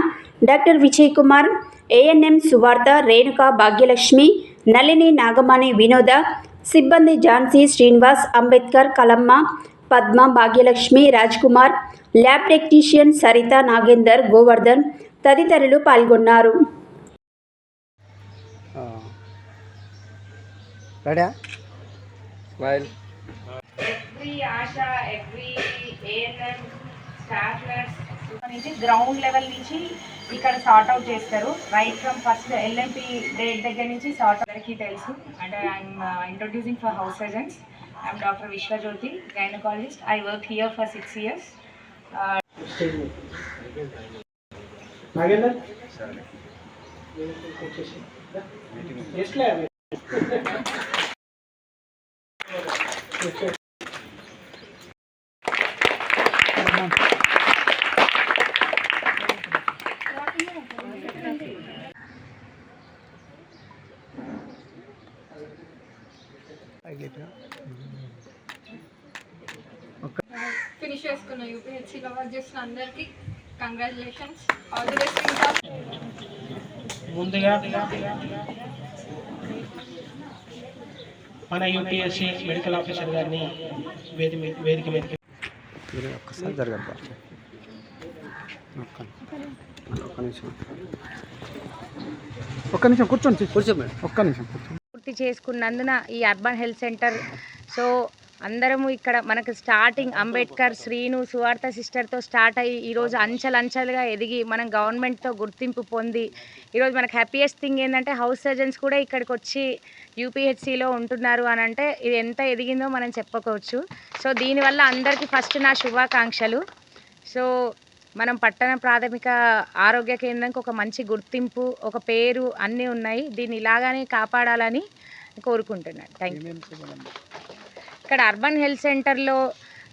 doctor Vijay Kumar, ANM Suvartha, Renuka, Bhagyalakshmi, Nalini, Nagamani, Vinoda, సిబ్బంది ఝాన్సీ, శ్రీనివాస్, అంబేద్కర్, కలమ్మ, పద్మ, భాగ్యలక్ష్మి, రాజ్ కుమార్, ల్యాబ్ టెక్నీషియన్ సరిత, నాగేందర్, గోవర్ధన్ తదితరులు పాల్గొన్నారు. నుంచి గ్రౌండ్ లెవెల్ నుంచి ఇక్కడ సార్ట్ అవుట్ చేస్తారు. Right from first LMP date దగ్గర నుంచి సార్ట్ అందరికీ తెలుసు. And I'm introducing for house surgeons. I'm doctor Vishwajyothi, gynaecologist. I work here for 6 years. Finish చేసుకున్న యూపీహెచ్సిలో వర్క్ చేసిన అందరికీ కంగ్రాచులేషన్స్. All the best. ఇంకా ముందుగా మన యూపీఎస్సీ మెడికల్ ఆఫీసర్ గారిని వేదిక మీదకి ఒక్కసారి జరగద్దా, ఒక్క నిమిషం కూర్చోండి మేడం, ఒక్క నిమిషం పూర్తి చేసుకున్నందున ఈ అర్బన్ హెల్త్ సెంటర్ సో అందరము ఇక్కడ మనకు స్టార్టింగ్ అంబేద్కర్, శ్రీను, సువార్త సిస్టర్తో స్టార్ట్ అయ్యి ఈరోజు అంచెలంచెలుగా ఎదిగి మనం గవర్నమెంట్తో గుర్తింపు పొంది ఈరోజు మనకు హ్యాపీయెస్ట్ థింగ్ ఏంటంటే హౌస్ సర్జన్స్ కూడా ఇక్కడికి వచ్చి యూపీహెచ్సిలో ఉంటున్నారు అని అంటే ఇది ఎంత ఎదిగిందో మనం చెప్పుకోవచ్చు. సో దీనివల్ల అందరికీ ఫస్ట్ నా శుభాకాంక్షలు. సో మనం పట్టణ ప్రాథమిక ఆరోగ్య కేంద్రానికి ఒక మంచి గుర్తింపు, ఒక పేరు అన్నీ ఉన్నాయి. దీన్ని ఇలాగానే కాపాడాలని కోరుకుంటున్నాను. Thank you. ఇక్కడ అర్బన్ హెల్త్ సెంటర్లో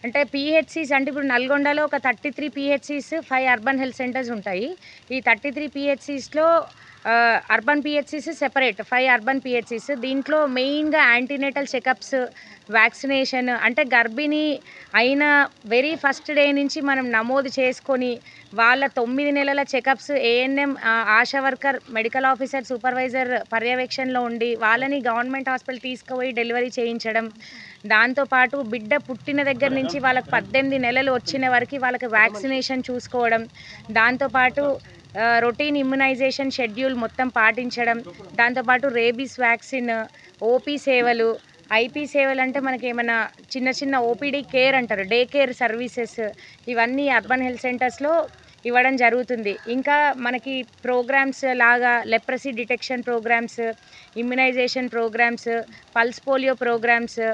అంటే పిహెచ్సిస్ అంటే ఇప్పుడు నల్గొండలో ఒక 33 పిహెచ్సిస్, 5 అర్బన్ హెల్త్ సెంటర్స్ ఉంటాయి. ఈ 33 పిహెచ్సిస్లో urban PHCs separate, 5 urban PHCs. దీంట్లో మెయిన్గా యాంటీనేటల్ చెకప్స్, వ్యాక్సినేషన్ అంటే గర్భిణీ అయిన వెరీ ఫస్ట్ డే నుంచి మనం నమోదు చేసుకొని వాళ్ళ 9 నెలల checkups ANM, ASHA worker, medical officer, supervisor పర్యవేక్షణలో ఉండి వాళ్ళని గవర్నమెంట్ హాస్పిటల్ తీసుకుపోయి డెలివరీ చేయించడం. దాంతోపాటు బిడ్డ పుట్టిన దగ్గర నుంచి వాళ్ళకి 18 నెలలు వచ్చిన వరకు వాళ్ళకి వ్యాక్సినేషన్ చూసుకోవడం. దాంతోపాటు రొటీన్ ఇమ్యునైజేషన్ షెడ్యూల్ మొత్తం పాటించడం. దాంతోపాటు రేబీస్ వ్యాక్సిన్, ఓపీ సేవలు, ఐపీ సేవలు అంటే మనకి ఏమైనా చిన్న చిన్న ఓపీడీ కేర్ అంటారు, డే కేర్ సర్వీసెస్, ఇవన్నీ అర్బన్ హెల్త్ సెంటర్స్లో ఇవ్వడం జరుగుతుంది. ఇంకా మనకి ప్రోగ్రామ్స్ లాగా leprosy detection programmes, immunisation programmes, pulse polio programmes,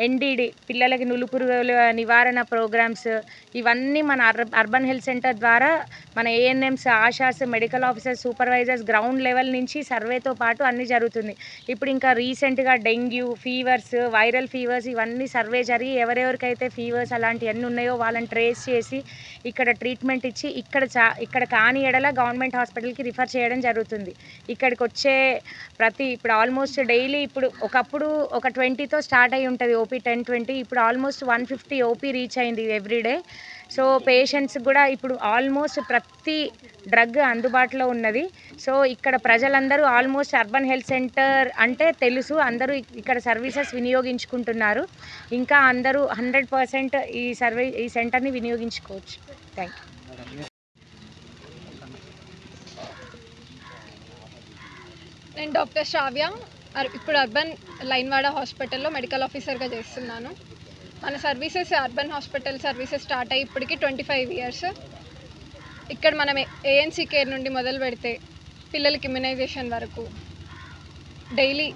NDD పిల్లలకి నులుపురుగుల నివారణ ప్రోగ్రామ్స్, ఇవన్నీ మన అర్బన్ హెల్త్ సెంటర్ ద్వారా మన ANMs, ASHAs, medical officers, supervisors ground level నుంచి సర్వేతో పాటు అన్నీ జరుగుతుంది. ఇప్పుడు ఇంకా రీసెంట్గా డెంగ్యూ ఫీవర్స్, వైరల్ ఫీవర్స్ ఇవన్నీ సర్వే జరిగి ఎవరెవరికైతే ఫీవర్స్ అలాంటివన్నీ ఉన్నాయో వాళ్ళని ట్రేస్ చేసి ఇక్కడ ట్రీట్మెంట్ ఇచ్చి ఇక్కడ కాని ఎడల గవర్నమెంట్ హాస్పిటల్కి రిఫర్ చేయడం జరుగుతుంది. ఇక్కడికి వచ్చే ఇప్పుడు ఆల్మోస్ట్ డైలీ ఇప్పుడు ఒకప్పుడు ఒక 20తో స్టార్ట్ అయి ఉంటుంది ఓపీ 10-20, ఇప్పుడు ఆల్మోస్ట్ 150 ఓపీ రీచ్ అయింది ఎవ్రీడే. సో పేషెంట్స్ కూడా ఇప్పుడు ఆల్మోస్ట్ ప్రతి డ్రగ్ అందుబాటులో ఉన్నది. సో ఇక్కడ ప్రజలందరూ ఆల్మోస్ట్ అర్బన్ హెల్త్ సెంటర్ అంటే తెలుసు, అందరూ ఇక్కడ సర్వీసెస్ వినియోగించుకుంటున్నారు. ఇంకా అందరూ 100% ఈ సెంటర్ని వినియోగించుకోవచ్చు. Thank you. నేను డాక్టర్ శ్రావ్య, ఇప్పుడు అర్బన్ లైన్వాడ హాస్పిటల్లో మెడికల్ ఆఫీసర్గా చేస్తున్నాను. మన services urban hospital services start అయ్యి ఇప్పటికి 25 ఇయర్స్. ఇక్కడ మనం ఏఎన్సీ కేర్ నుండి మొదలు పెడితే పిల్లలకి ఇమ్యునైజేషన్ వరకు daily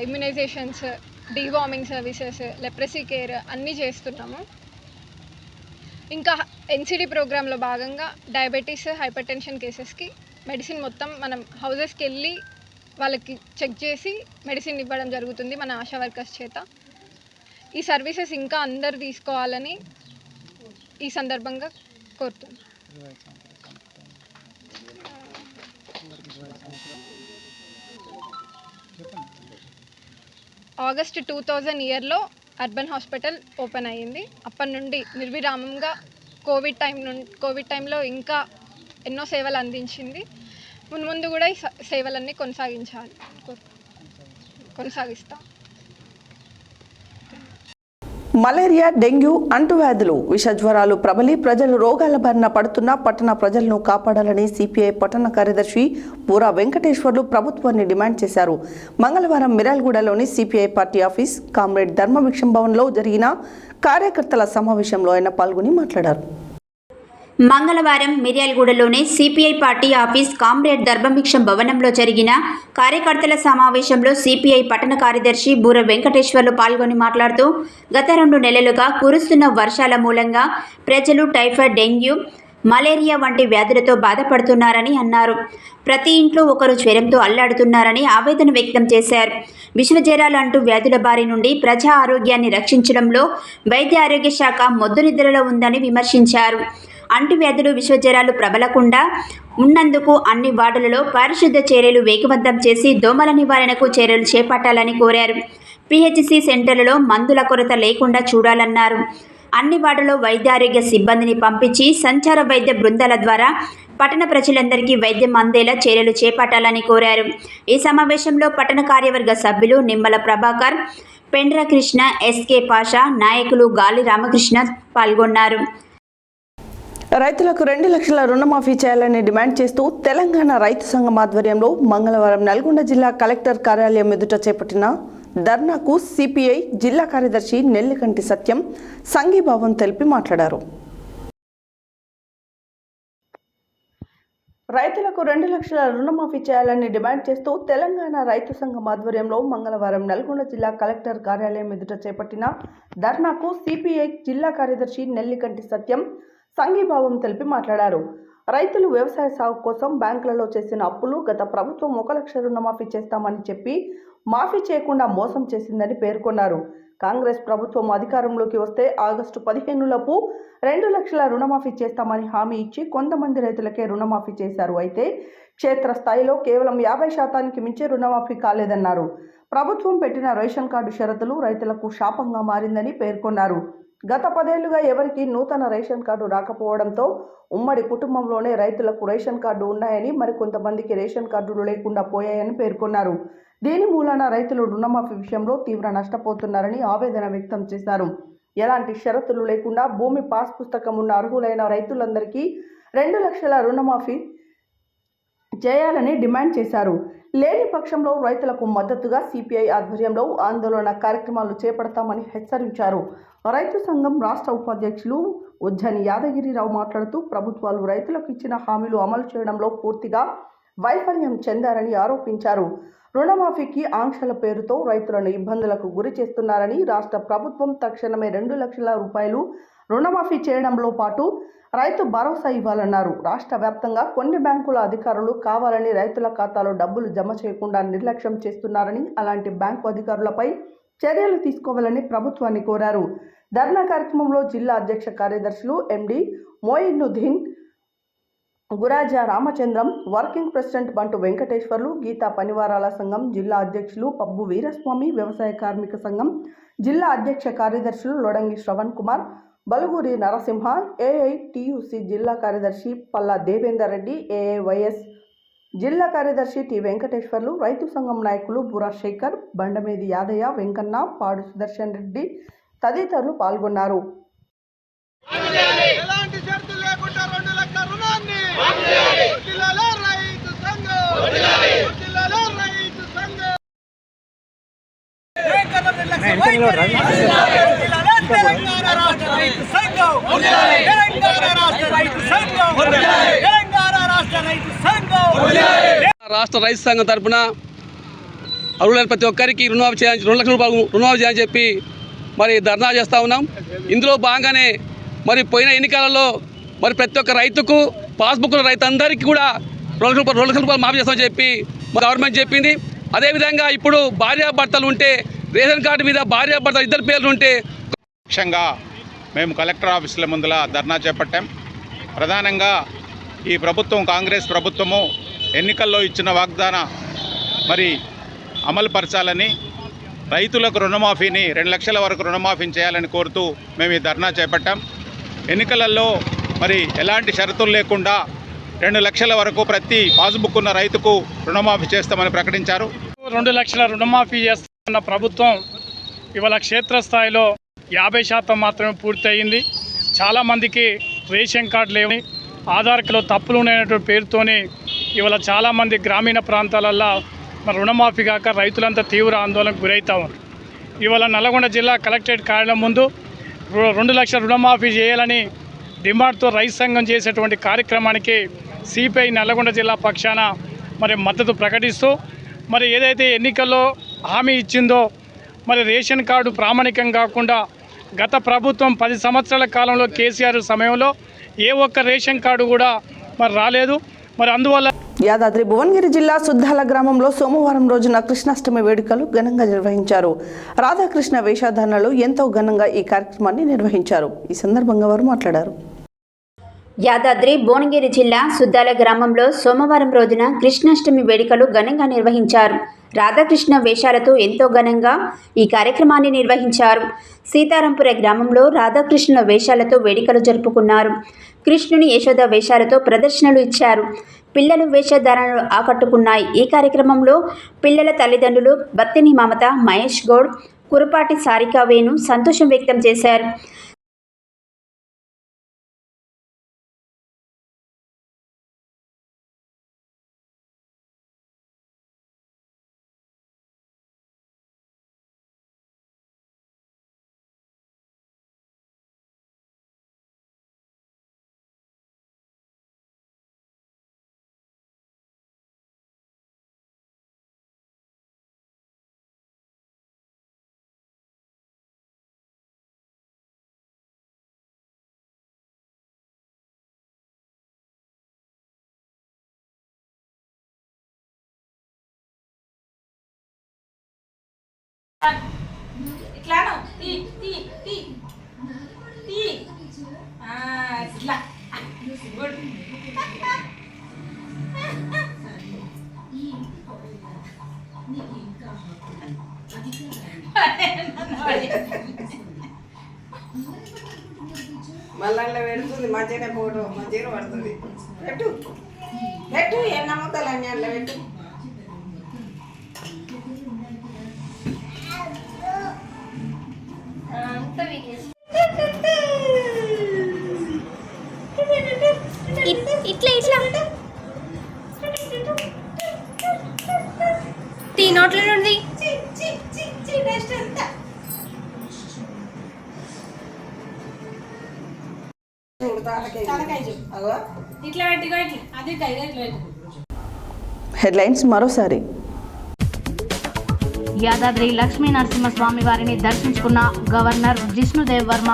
immunizations, deworming services, leprosy care అన్నీ చేస్తున్నాము. ఇంకా ఎన్సిడి ప్రోగ్రాంలో భాగంగా డయాబెటీస్, హైపర్ టెన్షన్ కేసెస్కి మెడిసిన్ మొత్తం మనం హౌజెస్కి వెళ్ళి వాళ్ళకి చెక్ చేసి మెడిసిన్ ఇవ్వడం జరుగుతుంది మన ఆశా వర్కర్స్ చేత. ఈ సర్వీసెస్ ఇంకా అందరు తీసుకోవాలని ఈ సందర్భంగా కోరుతున్నాను. ఆగస్ట్ 2000 ఇయర్లో అర్బన్ హాస్పిటల్ ఓపెన్ అయ్యింది. అప్పటి నుండి నిర్విరామంగా కోవిడ్ టైంలో ఇంకా ఎన్నో సేవలు అందించింది. ముందు కూడా ఈ సేవలన్నీ కొనసాగిస్తాం. మలేరియా, డెంగ్యూ అంటువ్యాధులు, విషజ్వరాలు ప్రబలి ప్రజలు రోగాల బారిన పడుతున్న పట్టణ ప్రజలను కాపాడాలని సిపిఐ పట్టణ కార్యదర్శి బూరా వెంకటేశ్వర్లు ప్రభుత్వాన్ని డిమాండ్ చేశారు. మంగళవారం మిర్యాలగూడలోని CPI party office comrade Dharmabhiksham భవన్లో జరిగిన కార్యకర్తల సమావేశంలో ఆయన పాల్గొని మాట్లాడారు. మంగళవారం మిర్యాలగూడలోని CPI party office comrade Dharmabhiksham భవనంలో జరిగిన కార్యకర్తల సమావేశంలో సిపిఐ పట్టణ కార్యదర్శి బూర వెంకటేశ్వర్లు పాల్గొని మాట్లాడుతూ గత 2 నెలలుగా కురుస్తున్న వర్షాల మూలంగా ప్రజలు టైఫాయిడ్, డెంగ్యూ, మలేరియా వంటి వ్యాధులతో బాధపడుతున్నారని అన్నారు. ప్రతి ఇంట్లో ఒకరు జ్వరంతో అల్లాడుతున్నారని ఆవేదన వ్యక్తం చేశారు. విషజ్వరాలు అంటూ వ్యాధుల బారి నుండి ప్రజా ఆరోగ్యాన్ని రక్షించడంలో వైద్య ఆరోగ్య శాఖ మొద్దు నిద్రలో ఉందని విమర్శించారు. అంటువ్యాధులు, విషజ్వరాలు ప్రబలకుండా ఉన్నందుకు అన్ని వార్డులలో పారిశుద్ధ చర్యలు వేగవంతం చేసి దోమల నివారణకు చర్యలు చేపట్టాలని కోరారు. పిహెచ్సి సెంటర్లలో మందుల కొరత లేకుండా చూడాలన్నారు. అన్ని వార్డుల్లో వైద్యారోగ్య సిబ్బందిని పంపించి సంచార వైద్య బృందాల ద్వారా పట్టణ ప్రజలందరికీ వైద్యం అందేలా చర్యలు చేపట్టాలని కోరారు. ఈ సమావేశంలో పట్టణ కార్యవర్గ సభ్యులు నిమ్మల ప్రభాకర్, పెండ్ర కృష్ణ, ఎస్కే పాషా, నాయకులు గాలి రామకృష్ణ పాల్గొన్నారు. రైతులకు 2 లక్షల రుణమాఫీ చేయాలని డిమాండ్ చేస్తూ తెలంగాణ రైతు సంఘం ఆధ్వర్యంలో మంగళవారం నల్గొండ జిల్లా కలెక్టర్ కార్యాలయం ఎదుట చేపట్టిన ధర్నాకు సిపిఐ జిల్లా కార్యదర్శి నెల్లికంటి సత్యం సంఘీభావం తెలిపి మాట్లాడారు. రైతులకు 2 లక్షల రుణమాఫీ చేయాలని డిమాండ్ చేస్తూ తెలంగాణ రైతు సంఘం ఆధ్వర్యంలో మంగళవారం నల్గొండ జిల్లా కలెక్టర్ కార్యాలయం ఎదుట చేపట్టిన ధర్నాకు సిపిఐ జిల్లా కార్యదర్శి నెల్లికంటి సత్యం సంఘీభావం తెలిపి మాట్లాడారు. రైతులు వ్యవసాయ సాగు కోసం బ్యాంకులలో చేసిన అప్పులు గత ప్రభుత్వం 1 లక్ష రుణమాఫీ చేస్తామని చెప్పి మాఫీ చేయకుండా మోసం చేసిందని పేర్కొన్నారు. కాంగ్రెస్ ప్రభుత్వం అధికారంలోకి వస్తే ఆగస్టు 15లోపు 2 లక్షల రుణమాఫీ చేస్తామని హామీ ఇచ్చి కొంతమంది రైతులకే రుణమాఫీ చేశారు. అయితే క్షేత్రస్థాయిలో కేవలం 50% మించి రుణమాఫీ కాలేదన్నారు. ప్రభుత్వం పెట్టిన రేషన్ కార్డు షరతులు రైతులకు శాపంగా మారిందని పేర్కొన్నారు. గత 10 ఏళ్లుగా ఎవరికి నూతన రేషన్ కార్డు రాకపోవడంతో ఉమ్మడి కుటుంబంలోనే రైతులకు రేషన్ కార్డు ఉన్నాయని మరికొంతమందికి రేషన్ కార్డులు లేకుండా పోయాయని పేర్కొన్నారు. దీని మూలాన రైతులు రుణమాఫీ విషయంలో తీవ్ర నష్టపోతున్నారని ఆవేదన వ్యక్తం చేశారు. ఎలాంటి షరతులు లేకుండా భూమి పాస్ పుస్తకం ఉన్న అర్హులైన రైతులందరికీ 2 లక్షల రుణమాఫీ చేయాలని డిమాండ్ చేశారు. లేని పక్షంలో రైతులకు మద్దతుగా సిపిఐ ఆధ్వర్యంలో ఆందోళన కార్యక్రమాలు చేపడతామని హెచ్చరించారు. రైతు సంఘం రాష్ట్ర ఉపాధ్యక్షులు ఉజ్జని యాదగిరిరావు మాట్లాడుతూ ప్రభుత్వాలు రైతులకు ఇచ్చిన హామీలు అమలు చేయడంలో పూర్తిగా వైఫల్యం చెందారని ఆరోపించారు. రుణమాఫీకి ఆంక్షల పేరుతో రైతులను ఇబ్బందులకు గురి చేస్తున్నారని, రాష్ట్ర ప్రభుత్వం తక్షణమే 2 లక్షల రూపాయలు రుణమాఫీ చేయడంలో పాటు రైతు భరోసా ఇవ్వాలన్నారు. రాష్ట్ర వ్యాప్తంగా కొన్ని బ్యాంకుల అధికారులు కావాలని రైతుల ఖాతాలో డబ్బులు జమ చేయకుండా నిర్లక్ష్యం చేస్తున్నారని, అలాంటి బ్యాంకు అధికారులపై చర్యలు తీసుకోవాలని ప్రభుత్వాన్ని కోరారు. ధర్నా కార్యక్రమంలో జిల్లా అధ్యక్ష కార్యదర్శులు ఎండి మోయినుద్దీన్, గురాజా రామచంద్రం, వర్కింగ్ ప్రెసిడెంట్ బంటు వెంకటేశ్వర్లు, గీతా పనివారాల సంఘం జిల్లా అధ్యక్షులు పబ్బు వీరస్వామి, వ్యవసాయ కార్మిక సంఘం జిల్లా అధ్యక్ష కార్యదర్శులు లొడంగి శ్రవణ్ కుమార్, బలుగురి నరసింహ, ఏఐటియుసి జిల్లా కార్యదర్శి పల్లా దేవేందర్ రెడ్డి, ఏఐవైఎస్ జిల్లా కార్యదర్శి టి వెంకటేశ్వర్లు, రైతు సంఘం నాయకులు బురా శేఖర్, బండమేది యాదయ్య, వెంకన్న, పాడు సుదర్శన్ రెడ్డి తదితరులు పాల్గొన్నారు. రాష్ట్ర రైతు సంఘం తరఫున అర్హులైన ప్రతి ఒక్కరికి రుణమాఫీ చేయాలని 2 లక్షల రూపాయలు రుణమాఫీ చేయాలని చెప్పి మరి ధర్నా చేస్తూ ఉన్నాం. ఇందులో భాగంగానే మరి పోయిన ఎన్నికలలో మరి ప్రతి ఒక్క రైతుకు పాస్బుక్ల రైతు అందరికీ కూడా 2 లక్షల రూపాయలు మాఫీ చేస్తామని చెప్పి గవర్నమెంట్ చెప్పింది. అదేవిధంగా ఇప్పుడు భార్యాభర్తలు ఉంటే రేషన్ కార్డు మీద భార్యాభర్తలు ఇద్దరు పేర్లు ఉంటే ముఖ్యంగా మేము కలెక్టర్ ఆఫీసుల ముందల ధర్నా చేపట్టాం. ప్రధానంగా ఈ ప్రభుత్వం కాంగ్రెస్ ప్రభుత్వము ఎన్నికల్లో ఇచ్చిన వాగ్దానం మరి అమలు పరచాలని, రైతులకు రుణమాఫీని 2 లక్షల వరకు రుణమాఫీని చేయాలని కోరుతూ మేము ఈ ధర్నా చేపట్టాం. ఎన్నికలలో మరి ఎలాంటి షరతులు లేకుండా 2 లక్షల వరకు ప్రతి పాస్బుక్ ఉన్న రైతుకు రుణమాఫీ చేస్తామని ప్రకటించారు. 2 లక్షల రుణమాఫీ చేస్తున్న ప్రభుత్వం ఇవాళ క్షేత్రస్థాయిలో 50% మాత్రమే పూర్తయింది. చాలామందికి రేషన్ కార్డు లేవని, ఆధార్ కార్డులో తప్పులు ఉన్నాయనేటువంటి పేరుతోనే ఇవాళ చాలామంది గ్రామీణ ప్రాంతాలల్లో మరి రుణమాఫీ కాక రైతులంతా తీవ్ర ఆందోళనకు గురవుతా ఉన్నారు. ఇవాళ నల్గొండ జిల్లా కలెక్టరేట్ కార్యాలయం ముందు 2 లక్షల రుణమాఫీ చేయాలని డిమాండ్తో రైతు సంఘం చేసేటువంటి కార్యక్రమానికి సిపిఐ నల్గొండ జిల్లా పక్షాన మరి మద్దతు ప్రకటిస్తూ మరి ఏదైతే ఎన్నికల్లో హామీ ఇచ్చిందో మరి రేషన్ కార్డు ప్రామాణికం కాకుండా గత ప్రభుత్వం 10 సంవత్సరాల కాలంలో కేసీఆర్ సమయంలో ఏ ఒక్క రేషన్ కార్డు కూడా మరి రాలేదు. మరి అందువల్ల యాదాద్రి భువనగిరి జిల్లా సుద్దాల గ్రామంలో సోమవారం రోజున కృష్ణాష్టమి వేడుకలు ఘనంగా నిర్వహించారు. రాధాకృష్ణ వేషధారణలు ఎంతో ఘనంగా ఈ కార్యక్రమాన్ని నిర్వహించారు. ఈ సందర్భంగా వారు మాట్లాడారు. యాదాద్రి భువనగిరి జిల్లా సుద్దాల గ్రామంలో సోమవారం రోజున కృష్ణాష్టమి వేడుకలు ఘనంగా నిర్వహించారు. రాధాకృష్ణ వేషాలతో ఎంతో ఘనంగా ఈ కార్యక్రమాన్ని నిర్వహించారు. సీతారాంపుర గ్రామంలో రాధాకృష్ణుల వేషాలతో వేడుకలు జరుపుకున్నారు. కృష్ణుని యశోద వేషాలతో ప్రదర్శనలు ఇచ్చారు. పిల్లలు వేషధారణలు ఆకట్టుకున్నాయి. ఈ కార్యక్రమంలో పిల్లల తల్లిదండ్రులు బత్తిని మమత, మహేష్ గౌడ్, కురపాటి సారికా వేణు సంతోషం వ్యక్తం చేశారు. ఇట్లాను తీ తీ తీ తీ ఇట్లా గుడ్ మళ్ళా పెడుతుంది మంచిగానే ఫోటో మంచిగా పడుతుంది పెట్టు పెట్టు ఏం నమ్ముతాలు అన్నీ అట్లా పెట్టు ఇట్లా ఇట్లా తీ నోట్లో నుండి ఇట్లా పెట్టుకో ఇట్లా అది ఇట్లా పెట్టు. హెడ్లైన్స్ మరోసారి. యాదాద్రి లక్ష్మీ నరసింహస్వామి వారిని దర్శించుకున్న గవర్నర్ జిష్ణుదేవ్ వర్మ.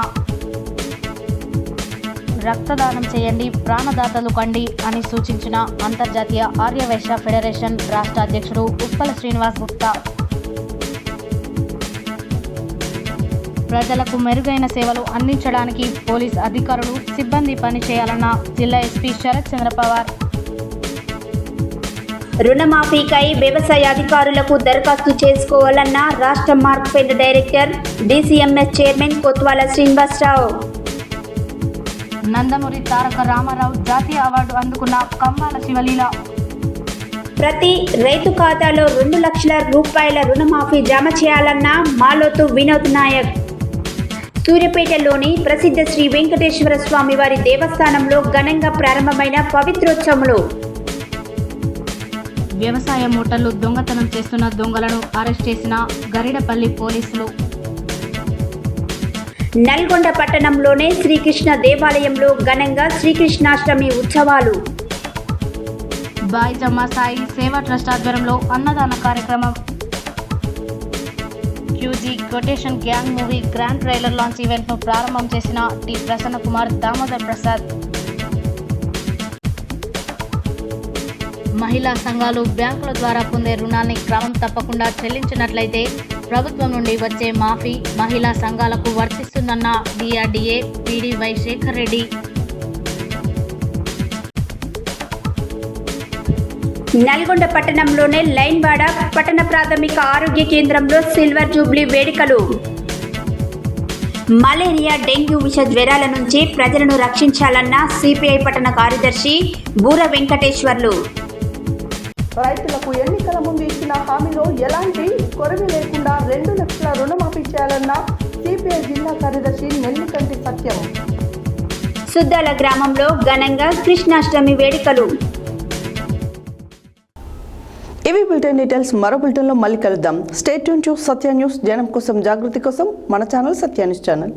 రక్తదానం చేయండి, ప్రాణదాతలు కండి అని సూచించిన అంతర్జాతీయ ఆర్యవైశ్య ఫెడరేషన్ రాష్ట్ర అధ్యక్షుడు ఉప్పల శ్రీనివాస్ గుప్తా. ప్రజలకు మెరుగైన సేవలు అందించడానికి పోలీస్ అధికారులు సిబ్బంది పనిచేయాలన్న జిల్లా ఎస్పీ శరత్ చంద్ర పవార్. రుణమాఫీకై వ్యవసాయ అధికారులకు దరఖాస్తు చేసుకోవాలన్న రాష్ట్ర Markfed director DCMS chairman Kotwala Srinivasarao. Nandamuri Taraka Ramarao జాతీయ అవార్డు అందుకున్న కంబాల శివలీల. ప్రతి రైతు ఖాతాలో 2 లక్షల రూపాయల రుణమాఫీ జమ చేయాలన్న మాలోతు వినోద్ నాయక్. సూర్యాపేటలోని ప్రసిద్ధ శ్రీ వెంకటేశ్వర స్వామి వారి దేవస్థానంలో ఘనంగా ప్రారంభమైన పవిత్రోత్సవములు. వ్యవసాయ మూటలు దొంగతనం చేస్తున్న దొంగలను అరెస్ట్ చేసిన గరిడపల్లి పోలీసులు. నల్గొండ పట్టణంలోనే శ్రీకృష్ణ దేవాలయంలో ఘనంగా శ్రీకృష్ణాష్టమి ఉత్సవాలు. బాయిజమ్మ సాయి సేవా ట్రస్ట్ ఆధ్వర్యంలో అన్నదాన కార్యక్రమం. Q G quotation gang movie grand trailer launch ఈవెంట్ను ప్రారంభం చేసిన టి ప్రసన్న కుమార్ దామోదర్ ప్రసాద్. మహిళా సంఘాలు బ్యాంకుల ద్వారా పొందే రుణాన్ని క్రమం తప్పకుండా చెల్లించినట్లయితే ప్రభుత్వం నుండి వచ్చే మాఫీ మహిళా సంఘాలకు వర్తిస్తుందన్న DRDA PD Y Shekhar Reddy. Nalgonda పట్టణంలోనే లైన్వాడ పట్టణ ప్రాథమిక ఆరోగ్య కేంద్రంలో సిల్వర్ జూబ్లీ వేడుకలు. మలేరియా, డెంగ్యూ విష జ్వరాల నుంచి ప్రజలను రక్షించాలన్న సిపిఐ పట్టణ కార్యదర్శి బూర వెంకటేశ్వర్లు. రైతులకు ఎన్నికల ముందు ఇచ్చిన హామీలో ఎలాంటి కొరవి లేకుండా 2 లక్షల రుణమాఫీ చేయాలన్న సిపిఐ జిల్లా కార్యదర్శి నెల్లికంటి సత్యం. సుద్దాల గ్రామంలో ఘనంగా కృష్ణాష్టమి వేడుకలు. ఇవి బులెటిన్ డీటెయిల్స్. మరో బులెటిన్లో మళ్ళీ కలుద్దాం. Stay tune to Satya news. జనం కోసం, జాగృతి కోసం మన ఛానల్ సత్య న్యూస్ ఛానల్.